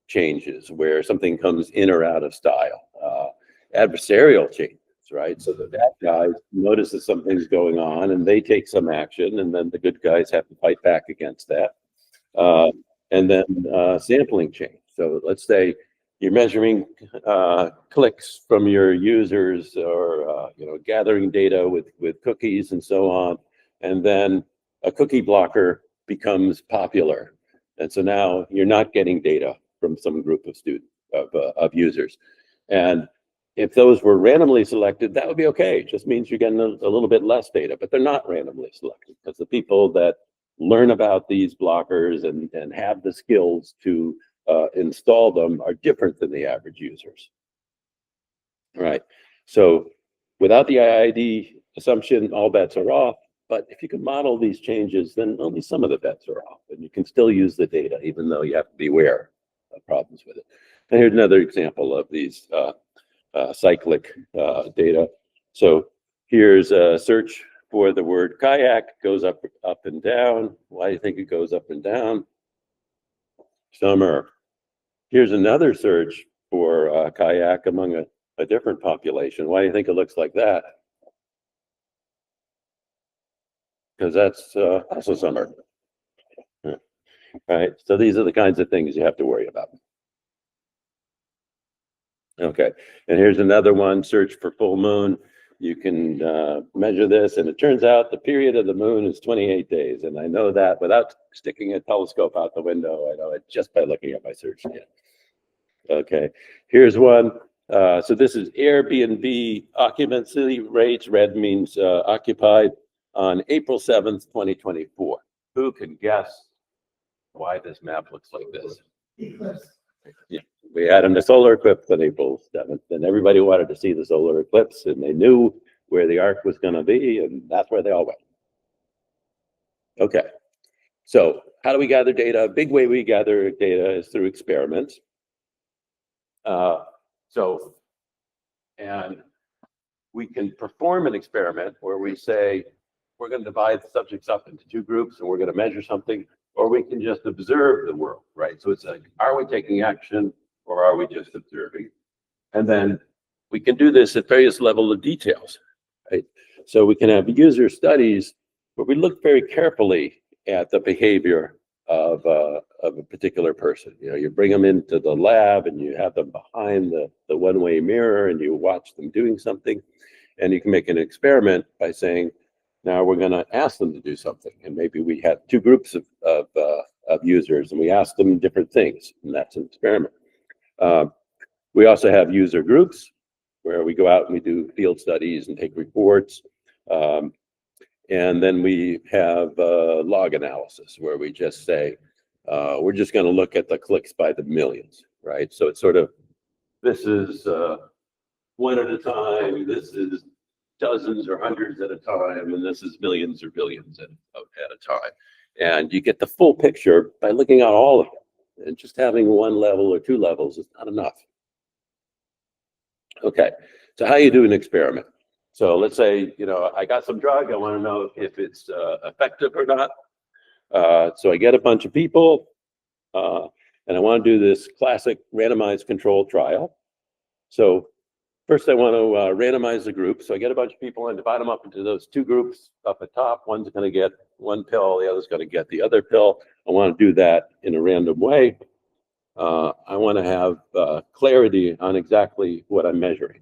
changes where something comes in or out of style. Adversarial changes, right? So the bad guys notices something's going on and they take some action, and then the good guys have to fight back against that. And then sampling change. So let's say you're measuring clicks from your users, or you know, gathering data with cookies and so on, and then a cookie blocker becomes popular, and so now you're not getting data from some group of students of users. And if those were randomly selected, that would be okay. It just means you're getting a little bit less data, but they're not randomly selected because the people that learn about these blockers and have the skills to install them are different than the average users. Right. So without the IID assumption, all bets are off. But if you can model these changes, then only some of the bets are off, and you can still use the data, even though you have to be aware of problems with it. And here's another example of these cyclic data. So here's a search for the word kayak, goes up and down. Why do you think it goes up and down? Summer. Here's another search for kayak among a different population. Why do you think it looks like that? Because that's also summer. Right. So these are the kinds of things you have to worry about. Okay. And here's another one, search for full moon. You can measure this, and it turns out the period of the moon is 28 days. And I know that without sticking a telescope out the window. I know it just by looking at my search data. Okay. Here's one. So this is Airbnb occupancy rates. Red means occupied. On April 7th, 2024. Who can guess why this map looks like this? Eclipse. Yeah, We had a solar eclipse on April 7th, and everybody wanted to see the solar eclipse, and they knew where the ark was going to be, and that's where they all went. Okay, so how do we gather data? A big way we gather data is through experiments. And we can perform an experiment where we say, we're going to divide the subjects up into two groups and we're going to measure something, or we can just observe the world, right? So it's like, are we taking action or are we just observing? And then we can do this at various levels of details, right? So we can have user studies where we look very carefully at the behavior of a particular person. You know, you bring them into the lab and you have them behind the one-way mirror and you watch them doing something. And you can make an experiment by saying, now we're going to ask them to do something. And maybe we have two groups of users and we ask them different things, and that's an experiment. We also have user groups where we go out and we do field studies and take reports. And then we have log analysis where we just say, we're just going to look at the clicks by the millions, right? So it's sort of, this is one at a time, this is dozens or hundreds at a time, and this is millions or billions at a time. And you get the full picture by looking at all of them. And just having one level or two levels is not enough. Okay, so how you do an experiment? So let's say, you know, I got some drug, I want to know if it's effective or not. So I get a bunch of people, and I want to do this classic randomized controlled trial. So first I want to randomize the group. So I get a bunch of people and divide them up into those two groups up at top. One's going to get one pill, the other's going to get the other pill. I want to do that in a random way. I want to have clarity on exactly what I'm measuring,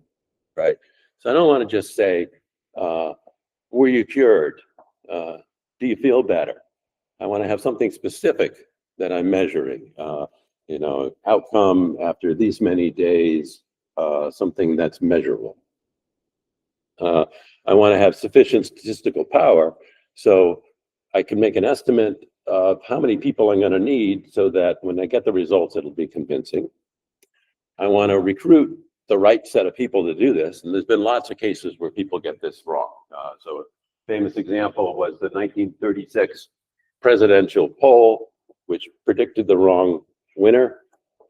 right? So I don't want to just say, were you cured? Do you feel better? I want to have something specific that I'm measuring. You know, outcome after these many days, something that's measurable. I want to have sufficient statistical power so I can make an estimate of how many people I'm going to need so that when I get the results, it'll be convincing. I want to recruit the right set of people to do this. And there's been lots of cases where people get this wrong. So a famous example was the 1936 presidential poll, which predicted the wrong winner.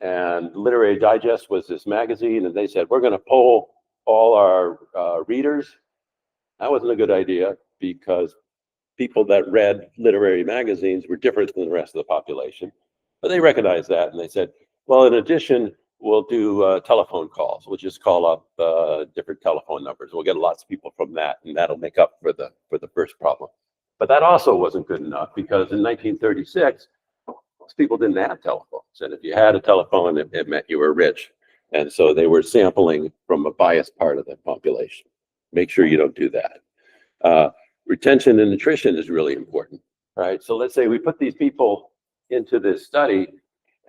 And Literary Digest was this magazine, and they said, we're going to poll all our readers. That wasn't a good idea because people that read literary magazines were different than the rest of the population. But they recognized that, and they said, well, in addition, we'll do telephone calls. We'll just call up different telephone numbers. We'll get lots of people from that, and that'll make up for the first problem. But that also wasn't good enough because in 1936, most people didn't have telephones. And if you had a telephone, it meant you were rich. And so they were sampling from a biased part of the population. Make sure you don't do that. Retention and attrition is really important, right? So let's say we put these people into this study,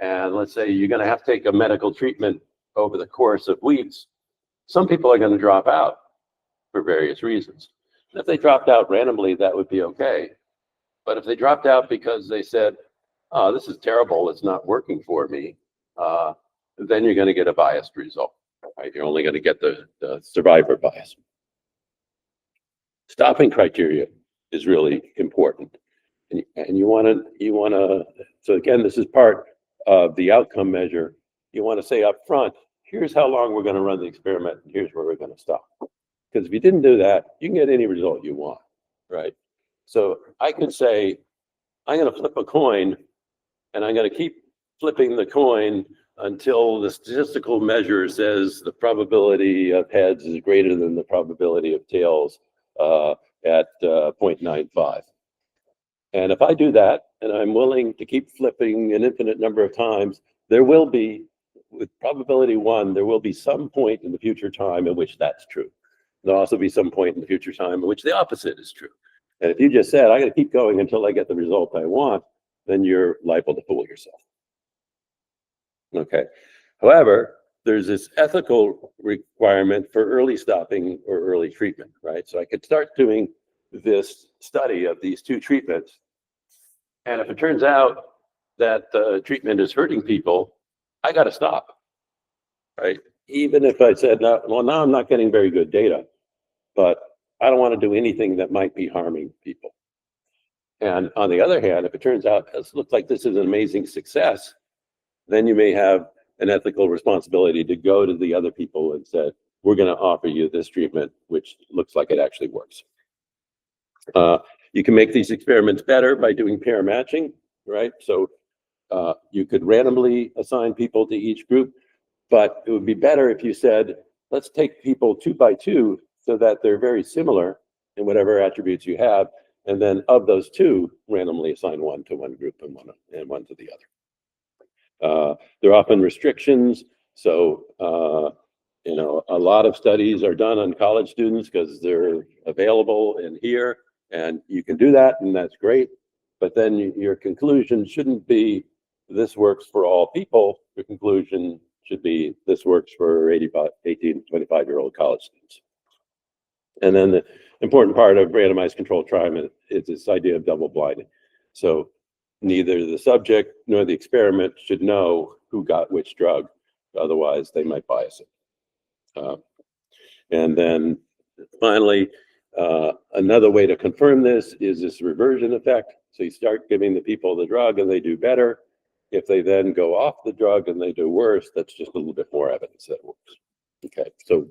and let's say you're going to have to take a medical treatment over the course of weeks. Some people are going to drop out for various reasons. And if they dropped out randomly, that would be okay. But if they dropped out because they said, oh, this is terrible, it's not working for me, then you're going to get a biased result, right? You're only going to get the survivor bias. Stopping criteria is really important. And you want to, so again, this is part of the outcome measure. You want to say up front, here's how long we're going to run the experiment, and here's where we're going to stop. Because if you didn't do that, you can get any result you want, right? So I can say, I'm going to flip a coin, and I'm going to keep flipping the coin until the statistical measure says the probability of heads is greater than the probability of tails at 0.95. And if I do that, and I'm willing to keep flipping an infinite number of times, there will be, with probability 1, there will be some point in the future time in which that's true. There'll also be some point in the future time in which the opposite is true. And if you just said, I'm going to keep going until I get the result I want, then you're liable to fool yourself. Okay. However, there's this ethical requirement for early stopping or early treatment, right? So I could start doing this study of these two treatments. And if it turns out that the treatment is hurting people, I got to stop. right? Even if I said, no, well, now I'm not getting very good data, but I don't want to do anything that might be harming people. And on the other hand, if it turns out it looks like this is an amazing success, then you may have an ethical responsibility to go to the other people and say, we're going to offer you this treatment, which looks like it actually works. You can make these experiments better by doing pair matching, right? So you could randomly assign people to each group, but it would be better if you said, let's take people 2 by 2 so that they're very similar in whatever attributes you have. And then of those 2, randomly assign one to one group and one to the other. There are often restrictions. So, a lot of studies are done on college students because they're available in here, and you can do that, and that's great. But then your conclusion shouldn't be this works for all people. Your conclusion should be this works for 18 to 25-year-old college students. And then the important part of randomized controlled trial is this idea of double blinding. So neither the subject nor the experiment should know who got which drug. Otherwise, they might bias it. And then finally, another way to confirm this is this reversion effect. So you start giving the people the drug and they do better. If they then go off the drug and they do worse, that's just a little bit more evidence that it works. Okay, so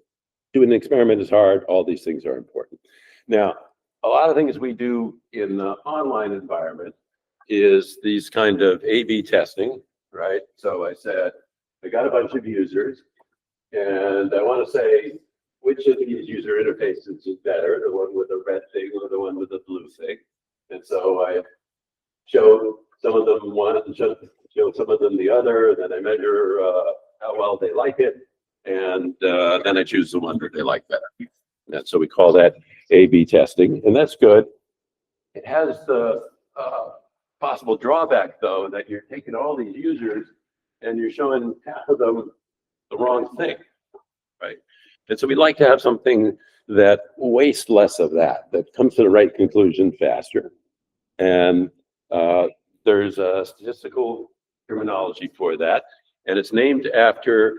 doing an experiment is hard. All these things are important. Now, a lot of things we do in the online environment is these kind of A/B testing, right? So I said, I got a bunch of users, and I want to say which of these user interfaces is better, the one with the red thing or the one with the blue thing. And so I show some of them one and show some of them the other, and then I measure how well they like it, and then I choose the one that they like better. And so we call that A/B testing, and that's good. It has the possible drawback, though, that you're taking all these users and you're showing half of them the wrong thing, right? And so we like to have something that wastes less of that comes to the right conclusion faster. And there's a statistical terminology for that, and it's named after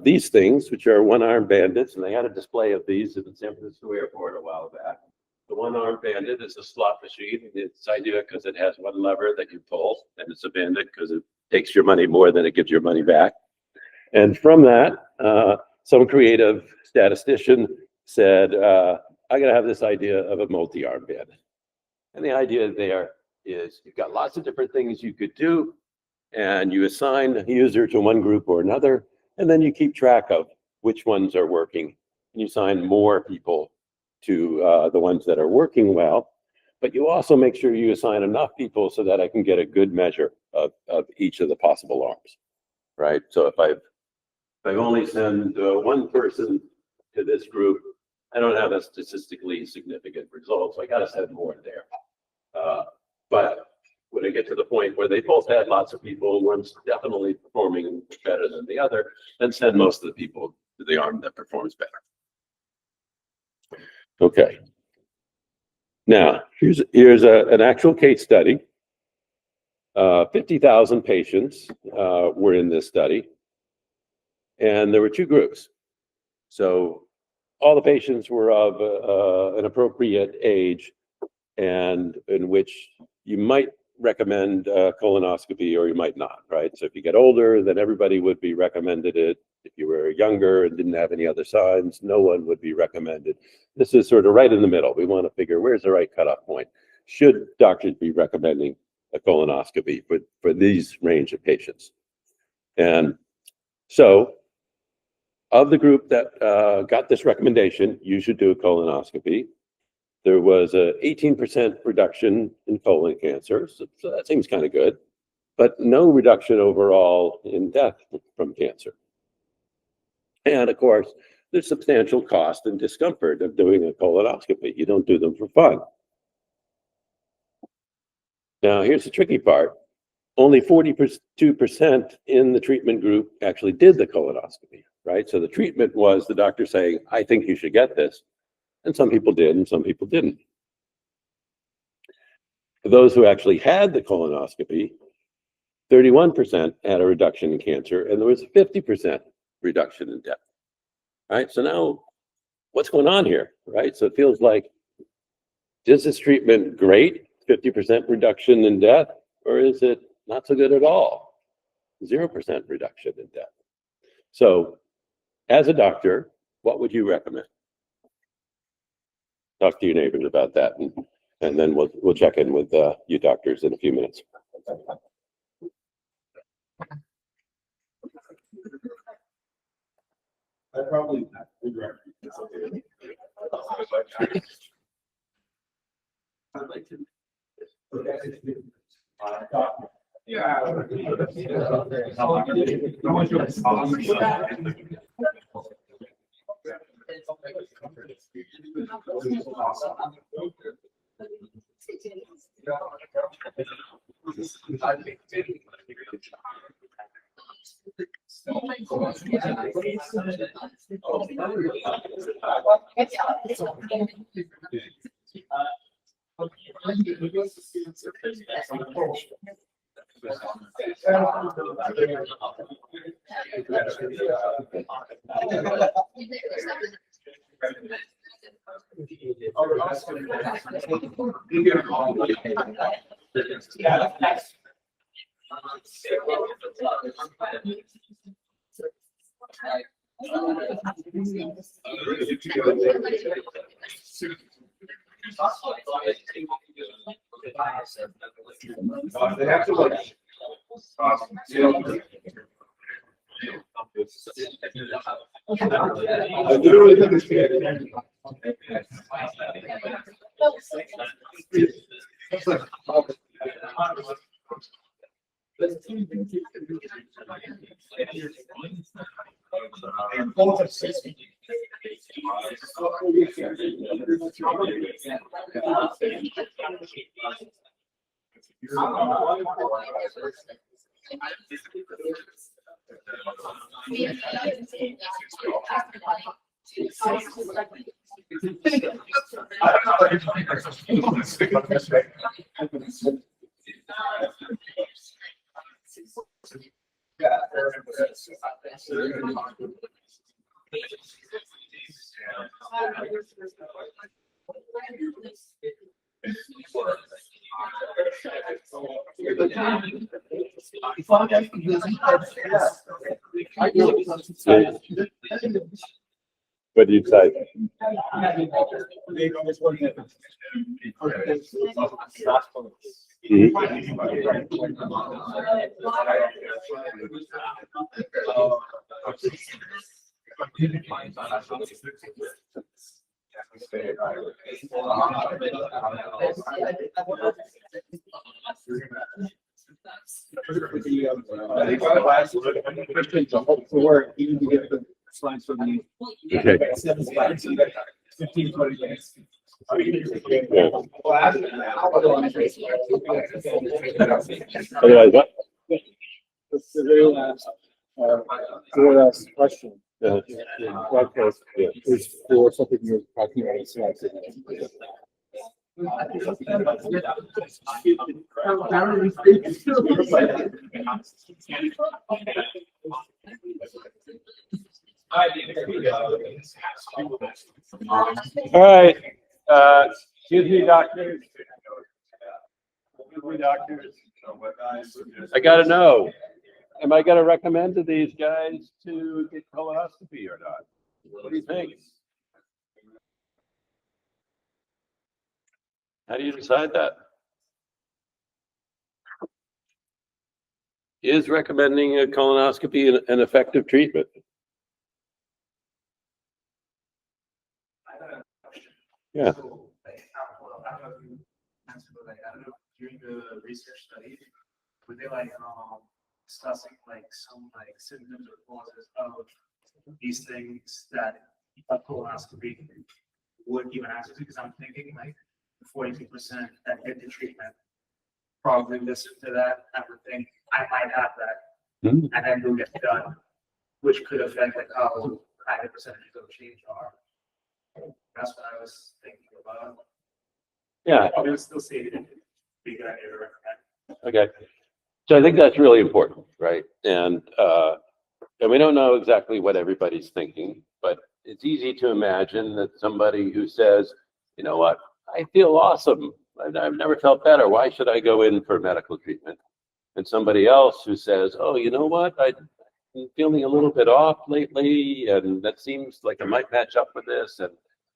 these things, which are one-armed bandits, and they had a display of these at the San Francisco airport a while back. The one-armed bandit is a slot machine. It's idea because it has one lever that you pull, and it's a bandit because it takes your money more than it gives your money back. And from that, some creative statistician said, I gotta have this idea of a multi-armed bandit. And the idea there is you've got lots of different things you could do, and you assign a user to one group or another, and then you keep track of which ones are working, and you assign more people to the ones that are working well. But you also make sure you assign enough people so that I can get a good measure of each of the possible arms, right? So if I only send one person to this group, I don't have a statistically significant result, so I got to send more there. But when I get to the point where they both had lots of people, one's definitely performing better than the other, then send most of the people to the arm that performs better. Okay. Now, here's an actual case study. 50,000 patients were in this study, and there were 2 groups. So all the patients were of an appropriate age, and in which you might recommend colonoscopy or you might not, right? So if you get older, then everybody would be recommended it. If you were younger and didn't have any other signs, no one would be recommended. This is sort of right in the middle. We want to figure where's the right cutoff point. Should doctors be recommending a colonoscopy for these range of patients? And so of the group that got this recommendation, you should do a colonoscopy, there was a 18% reduction in colon cancer, so that seems kind of good, but no reduction overall in death from cancer. And of course, there's substantial cost and discomfort of doing a colonoscopy. You don't do them for fun. Now, here's the tricky part. Only 42% in the treatment group actually did the colonoscopy, right? So the treatment was the doctor saying, I think you should get this. And some people did and some people didn't. For those who actually had the colonoscopy, 31% had a reduction in cancer, and there was a 50% reduction in death. Right? So now what's going on here? Right? So it feels like, is this treatment great, 50% reduction in death, or is it not so good at all, 0% reduction in death? So as a doctor, what would you recommend? Talk to your neighbors about that, and then we'll check in with you doctors in a few minutes. I probably would recommend something. I'd like to. Yeah. They have to look. I literally think it's good. What do you decide? Even to get the slides from the. Okay. 7 slides, 15, 20 minutes. Yeah. Otherwise, Otherwise, what? The very last question. Uh, Broadcast is for something you're talking about. It's not- All right, excuse me, doctors. Excuse me, doctors. I gotta know, am I gonna recommend to these guys to get colonoscopy or not? What do you think? How do you decide that? Is recommending a colonoscopy an effective treatment? Yeah. During the research study, were they like discussing like some like symptoms or causes of these things that a colonoscopy would even answer to? Because I'm thinking like 42% that get the treatment probably listen to that and would think I might have that, Mhm. and then go get done, which could affect like how high the percentages of change are. That's what I was thinking about. Yeah, I would still say it'd be a good idea to recommend. okay. So I think that's really important, right? And And we don't know exactly what everybody's thinking, but it's easy to imagine that somebody who says, you know what, I feel awesome. I've never felt better. Why should I go in for medical treatment? And somebody else who says, oh, you know what, I'm feeling a little bit off lately, and that seems like I might match up with this.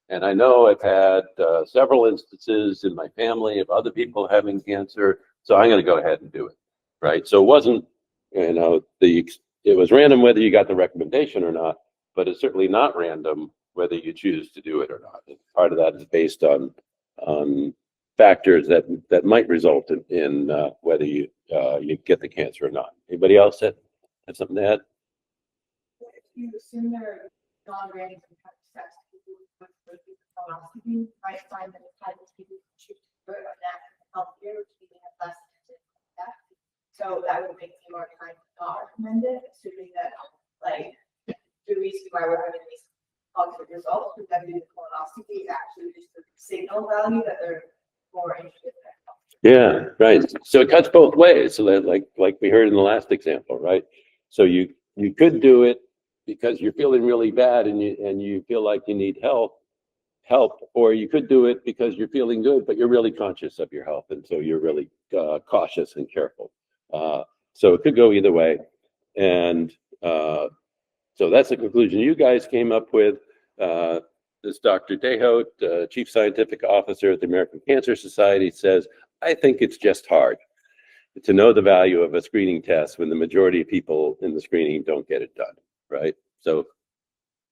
And I know I've had several instances in my family of other people having cancer, so I'm going to go ahead and do it, right? So it wasn't, you know, it was random whether you got the recommendation or not, but it's certainly not random whether you choose to do it or not. And part of that is based on factors that might result in whether you get the cancer or not. Anybody else have something to add? If you assume they're non-random sex people with colonoscopy, might find that it's having people choose to do it on that healthcare, which means they have less incidence of that. So that would make me more inclined to not recommend it, assuming that like the reason why we're having these positive results with them doing colonoscopy is actually just the signal value that they're more interested in. Yeah, right. So it cuts both ways. So that like we heard in the last example, right? So you could do it because you're feeling really bad and you feel like you need help, or you could do it because you're feeling good, but you're really conscious of your health, and so you're really cautious and careful. So it could go either way, and so that's the conclusion you guys came up with. This Dr. Dehout, Chief Scientific Officer at the American Cancer Society, says, I think it's just hard to know the value of a screening test when the majority of people in the screening don't get it done, right? So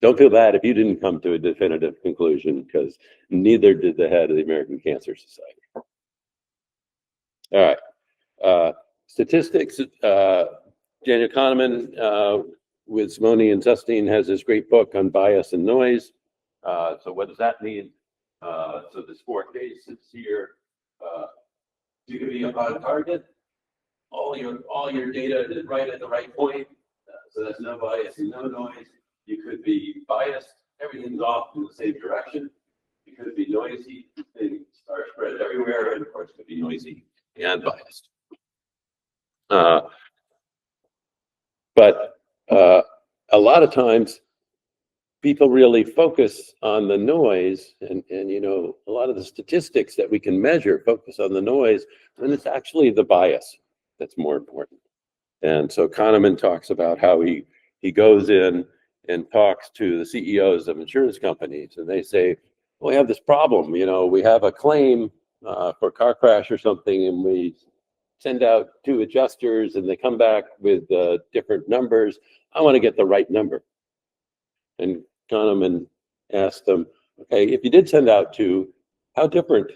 don't feel bad if you didn't come to a definitive conclusion, because neither did the head of the American Cancer Society. All right. Statistics, Daniel Kahneman with Simone and Justine has this great book on bias and noise. So what does that mean? So there's 4 cases here. You can be on target. All your data is right at the right point. So that's no bias and no noise. You could be biased. Everything's off in the same direction. You could be noisy. Things are spread everywhere, and of course, it could be noisy and biased. But a lot of times, people really focus on the noise, and you know, a lot of the statistics that we can measure focus on the noise, and it's actually the bias that's more important. And so Kahneman talks about how he goes in and talks to the CEOs of insurance companies, and they say, well, we have this problem, you know, we have a claim for a car crash or something, and we send out 2 adjusters and they come back with different numbers. I want to get the right number. And Kahneman asked them, okay, if you did send out 2, how different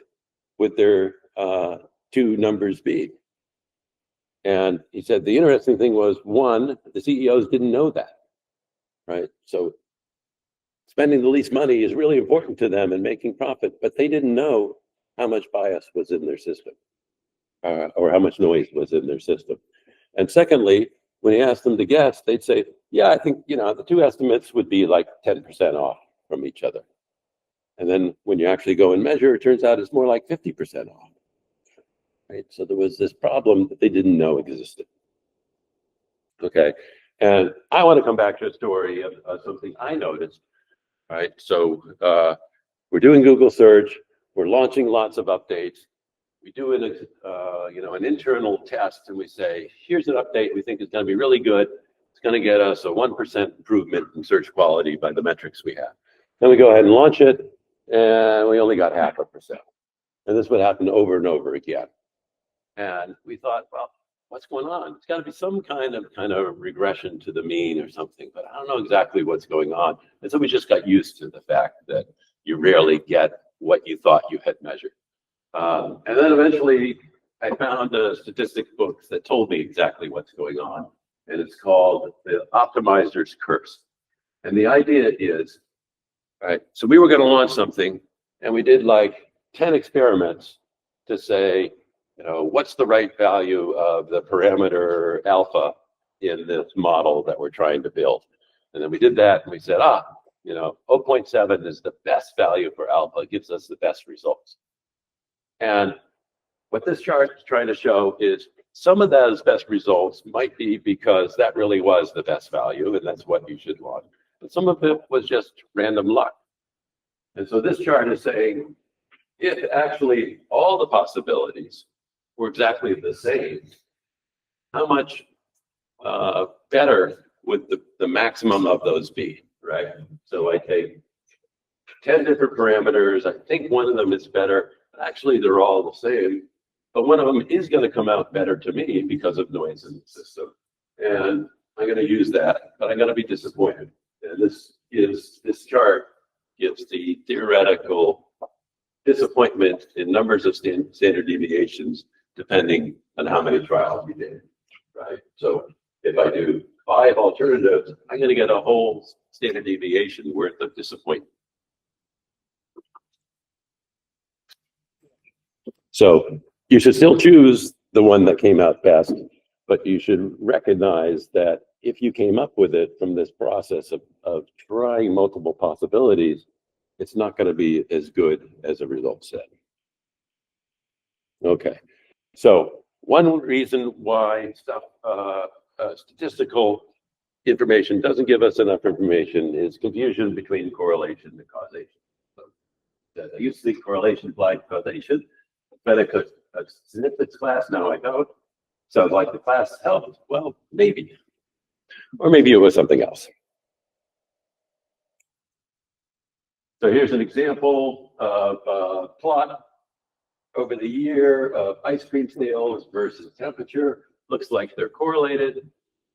would their 2 numbers be? And he said the interesting thing was, 1, the CEOs didn't know that, right? So spending the least money is really important to them and making profit, but they didn't know how much bias was in their system, or how much noise was in their system. And secondly, when he asked them to guess, they'd say, yeah, I think, you know, the 2 estimates would be like 10% off from each other. And then when you actually go and measure, it turns out it's more like 50% off. Right? So there was this problem that they didn't know existed. Okay. And I want to come back to a story of something I noticed. Right. So we're doing Google search. We're launching lots of updates. We do an internal test, and we say, here's an update we think is going to be really good. It's going to get us a 1% improvement in search quality by the metrics we have. Then we go ahead and launch it, and we only got 0.5%. And this would happen over and over again. And we thought, well, what's going on? It's got to be some kind of regression to the mean or something, but I don't know exactly what's going on. And so we just got used to the fact that you rarely get what you thought you had measured. And then eventually I found a statistics book that told me exactly what's going on. And it's called The Optimizer's Curse. And the idea is, right, so we were going to launch something, and we did like 10 experiments to say, you know, what's the right value of the parameter alpha in this model that we're trying to build? And then we did that, and we said, 0.7 is the best value for alpha. It gives us the best results. And what this chart is trying to show is some of those best results might be because that really was the best value, and that's what you should want. But some of it was just random luck. And so this chart is saying, if actually all the possibilities were exactly the same, how much better would the maximum of those be, right? So I take 10 different parameters. I think one of them is better. Actually, they're all the same, but one of them is going to come out better to me because of noise in the system. And I'm going to use that, but I'm going to be disappointed. And this chart gives the theoretical disappointment in numbers of standard deviations, depending on how many trials you did, right? So if I do 5 alternatives, I'm going to get a whole standard deviation worth of disappointment. So you should still choose the one that came out best, but you should recognize that if you came up with it from this process of trying multiple possibilities, it's not going to be as good as a result set. Okay, so one reason why statistical information doesn't give us enough information is confusion between correlation and causation. So, I used to think correlation applied to causation, but I could snippets class, now I don't. Sounds like the class helped. Well, maybe. Or maybe it was something else. So here's an example of a plot over the year of ice cream sales versus temperature. Looks like they're correlated.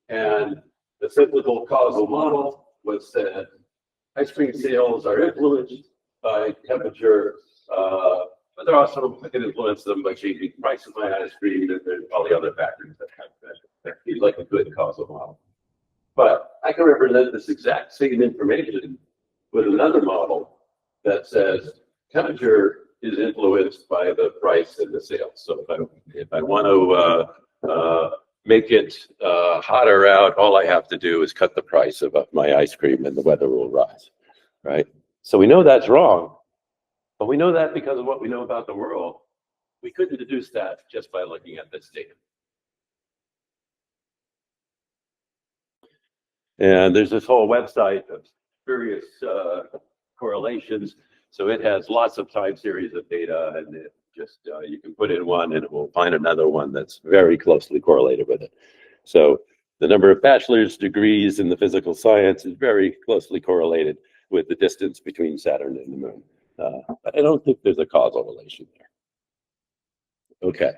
And the cyclical causal model was that ice cream sales are influenced by temperature, but they're also, I can influence them by changing the price of my ice cream and all the other factors that feel like a good causal model. But I can represent this exact same information with another model that says temperature is influenced by the price and the sales. So if I want to make it hotter out, all I have to do is cut the price of my ice cream and the weather will rise, right? So we know that's wrong, but we know that because of what we know about the world. We couldn't deduce that just by looking at this data. And there's this whole website of various correlations. So it has lots of time series of data, and it just you can put in one and it will find another one that's very closely correlated with it. So the number of bachelor's degrees in the physical science is very closely correlated with the distance between Saturn and the moon. I don't think there's a causal relation there. Okay,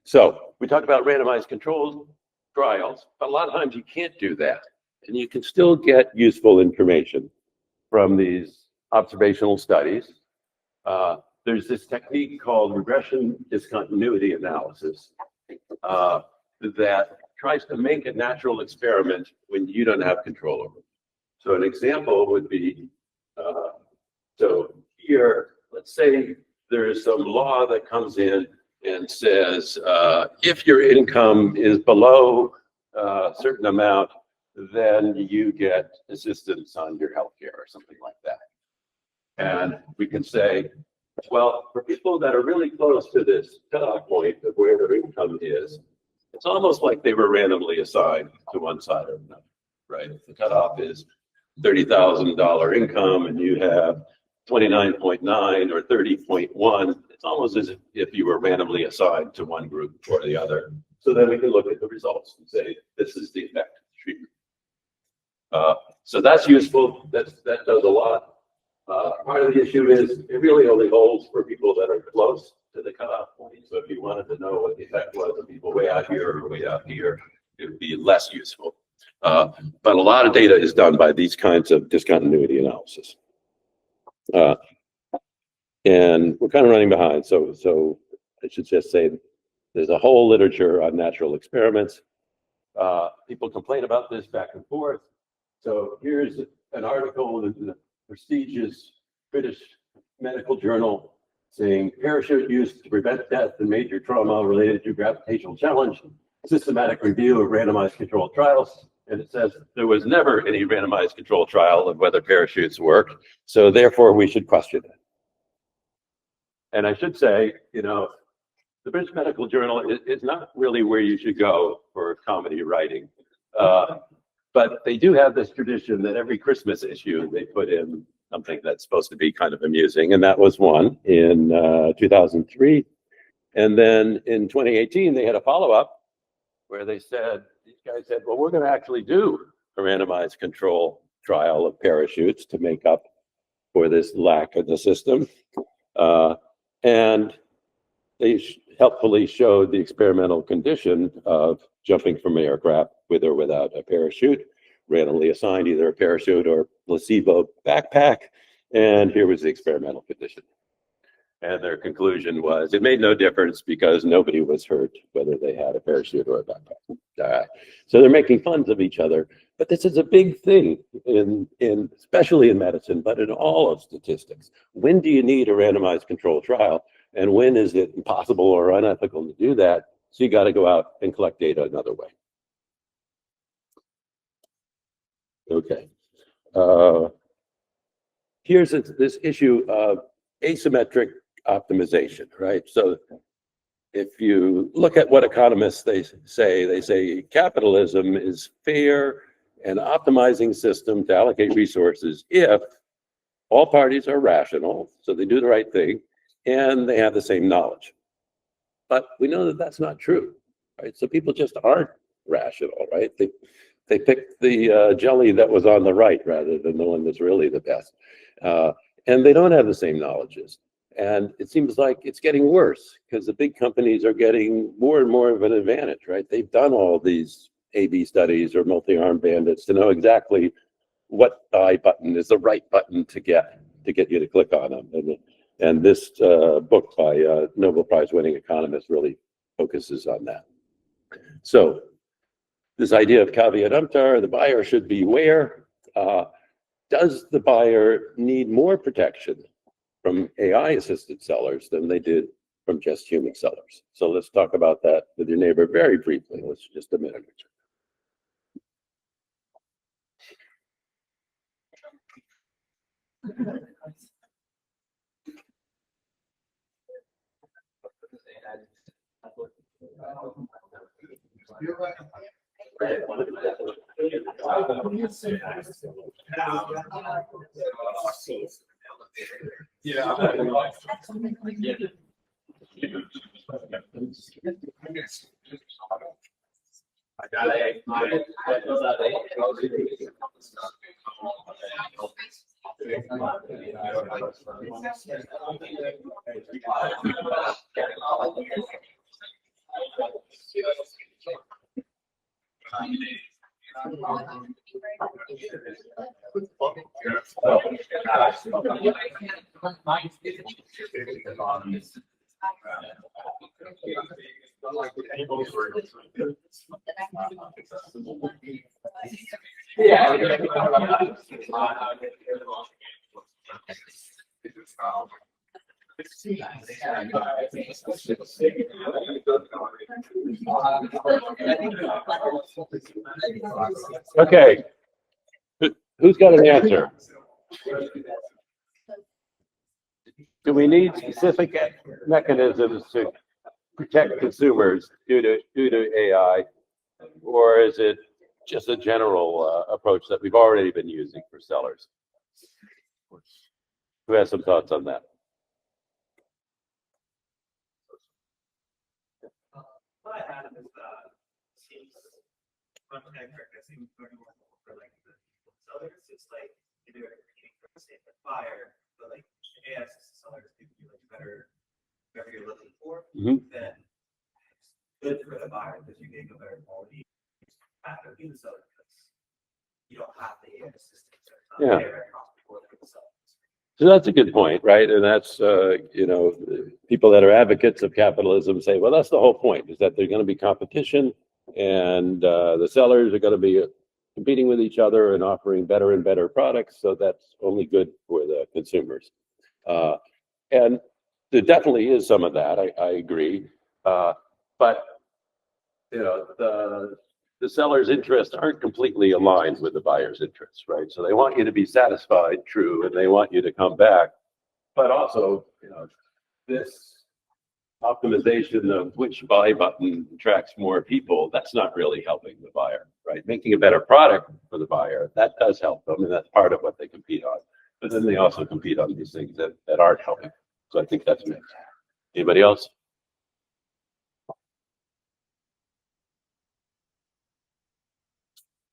so we talked about randomized controlled trials, but a lot of times you can't do that. And you can still get useful information from these observational studies. There's this technique called regression discontinuity analysis that tries to make a natural experiment when you don't have control over it. So an example would be, so here, let's say there is some law that comes in and says, if your income is below a certain amount, then you get assistance on your healthcare or something like that. And we can say, well, for people that are really close to this cutoff point of where their income is, it's almost like they were randomly assigned to one side or another, right? If the cutoff is $30,000 income and you have 29.9 or 30.1, it's almost as if you were randomly assigned to one group or the other. So then we can look at the results and say, this is the effect of the treatment. So that's useful. That does a lot. Part of the issue is it really only holds for people that are close to the cutoff point. So if you wanted to know what the effect was of people way out here or way out here, it would be less useful. But a lot of data is done by these kinds of discontinuity analysis. And we're kind of running behind. So I should just say there's a whole literature on natural experiments. People complain about this back and forth. So here's an article in the prestigious British medical journal saying parachute use to prevent death and major trauma related to gravitational challenge, systematic review of randomized controlled trials. And it says there was never any randomized controlled trial of whether parachutes work. So therefore we should question it. And I should say, you know, the British Medical Journal is not really where you should go for comedy writing. But they do have this tradition that every Christmas issue they put in something that's supposed to be kind of amusing. And that was one in 2003. And then in 2018, they had a follow-up where these guys said, well, we're going to actually do a randomized control trial of parachutes to make up for this lack of the system. And they helpfully showed the experimental condition of jumping from an aircraft with or without a parachute, randomly assigned either a parachute or placebo backpack. And here was the experimental condition. And their conclusion was it made no difference because nobody was hurt whether they had a parachute or a backpack. So they're making fun of each other. But this is a big thing especially in medicine, but in all of statistics. When do you need a randomized control trial? And when is it impossible or unethical to do that? So you got to go out and collect data another way. Okay. Here's this issue of asymmetric optimization, right? So if you look at what economists they say capitalism is fair and optimizing system to allocate resources if all parties are rational, so they do the right thing, and they have the same knowledge. But we know that that's not true, right? So people just aren't rational, right? They picked the jelly that was on the right rather than the one that's really the best. And they don't have the same knowledges. And it seems like it's getting worse because the big companies are getting more and more of an advantage, right? They've done all these A/B studies or multi-arm bandits to know exactly what buy button is the right button to get you to click on them. And this book by Nobel Prize winning economist really focuses on that. So this idea of caveat emptor, the buyer should beware. Does the buyer need more protection from AI-assisted sellers than they did from just human sellers? So let's talk about that with your neighbor very briefly. Let's just a minute or two. Okay, who's got an answer? Do we need specific mechanisms to protect consumers due to AI, or is it just a general approach that we've already been using for sellers? Who has some thoughts on that? What I had is seems one character seems very more for like the sellers. It's like either competing for the same buyer, but like AI sellers give you like better whatever you're looking for, then it's good for the buyer because you're getting a better quality after being the seller because you don't have the AI assistant. Yeah. So that's a good point, right? And that's, people that are advocates of capitalism say, well, that's the whole point, is that there's going to be competition and the sellers are going to be competing with each other and offering better and better products. So that's only good for the consumers. And there definitely is some of that, I agree. But, the seller's interests aren't completely aligned with the buyer's interests, right? So they want you to be satisfied, true, and they want you to come back. But also, this optimization of which buy button attracts more people, that's not really helping the buyer, right? Making a better product for the buyer, that does help them, and that's part of what they compete on. But then they also compete on these things that aren't helping. So I think that's mixed. Anybody else?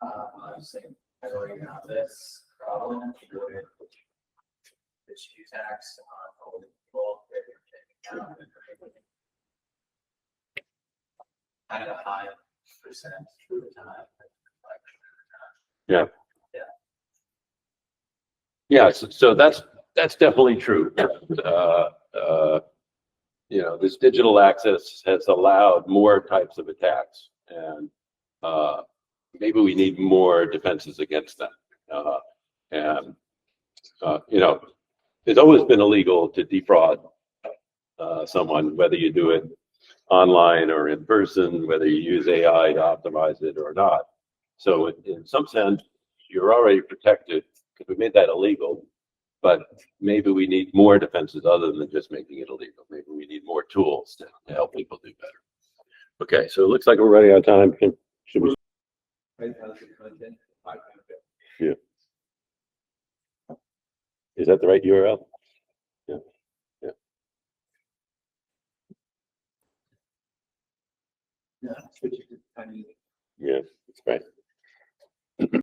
I'm saying, I already have this problem, you go to the issue tax on all the people. At a high percent through the time. Yeah. Yeah, so that's definitely true. You know, this digital access has allowed more types of attacks, and maybe we need more defenses against them. You know, it's always been illegal to defraud someone, whether you do it online or in person, whether you use AI to optimize it or not. So in some sense, you're already protected because we made that illegal, but maybe we need more defenses other than just making it illegal. Maybe we need more tools to help people do better. Okay, so it looks like we're running out of time. Should we? Yeah. Is that the right URL? Yeah. Yeah. Yeah, switch it to tiny. Yeah, that's right.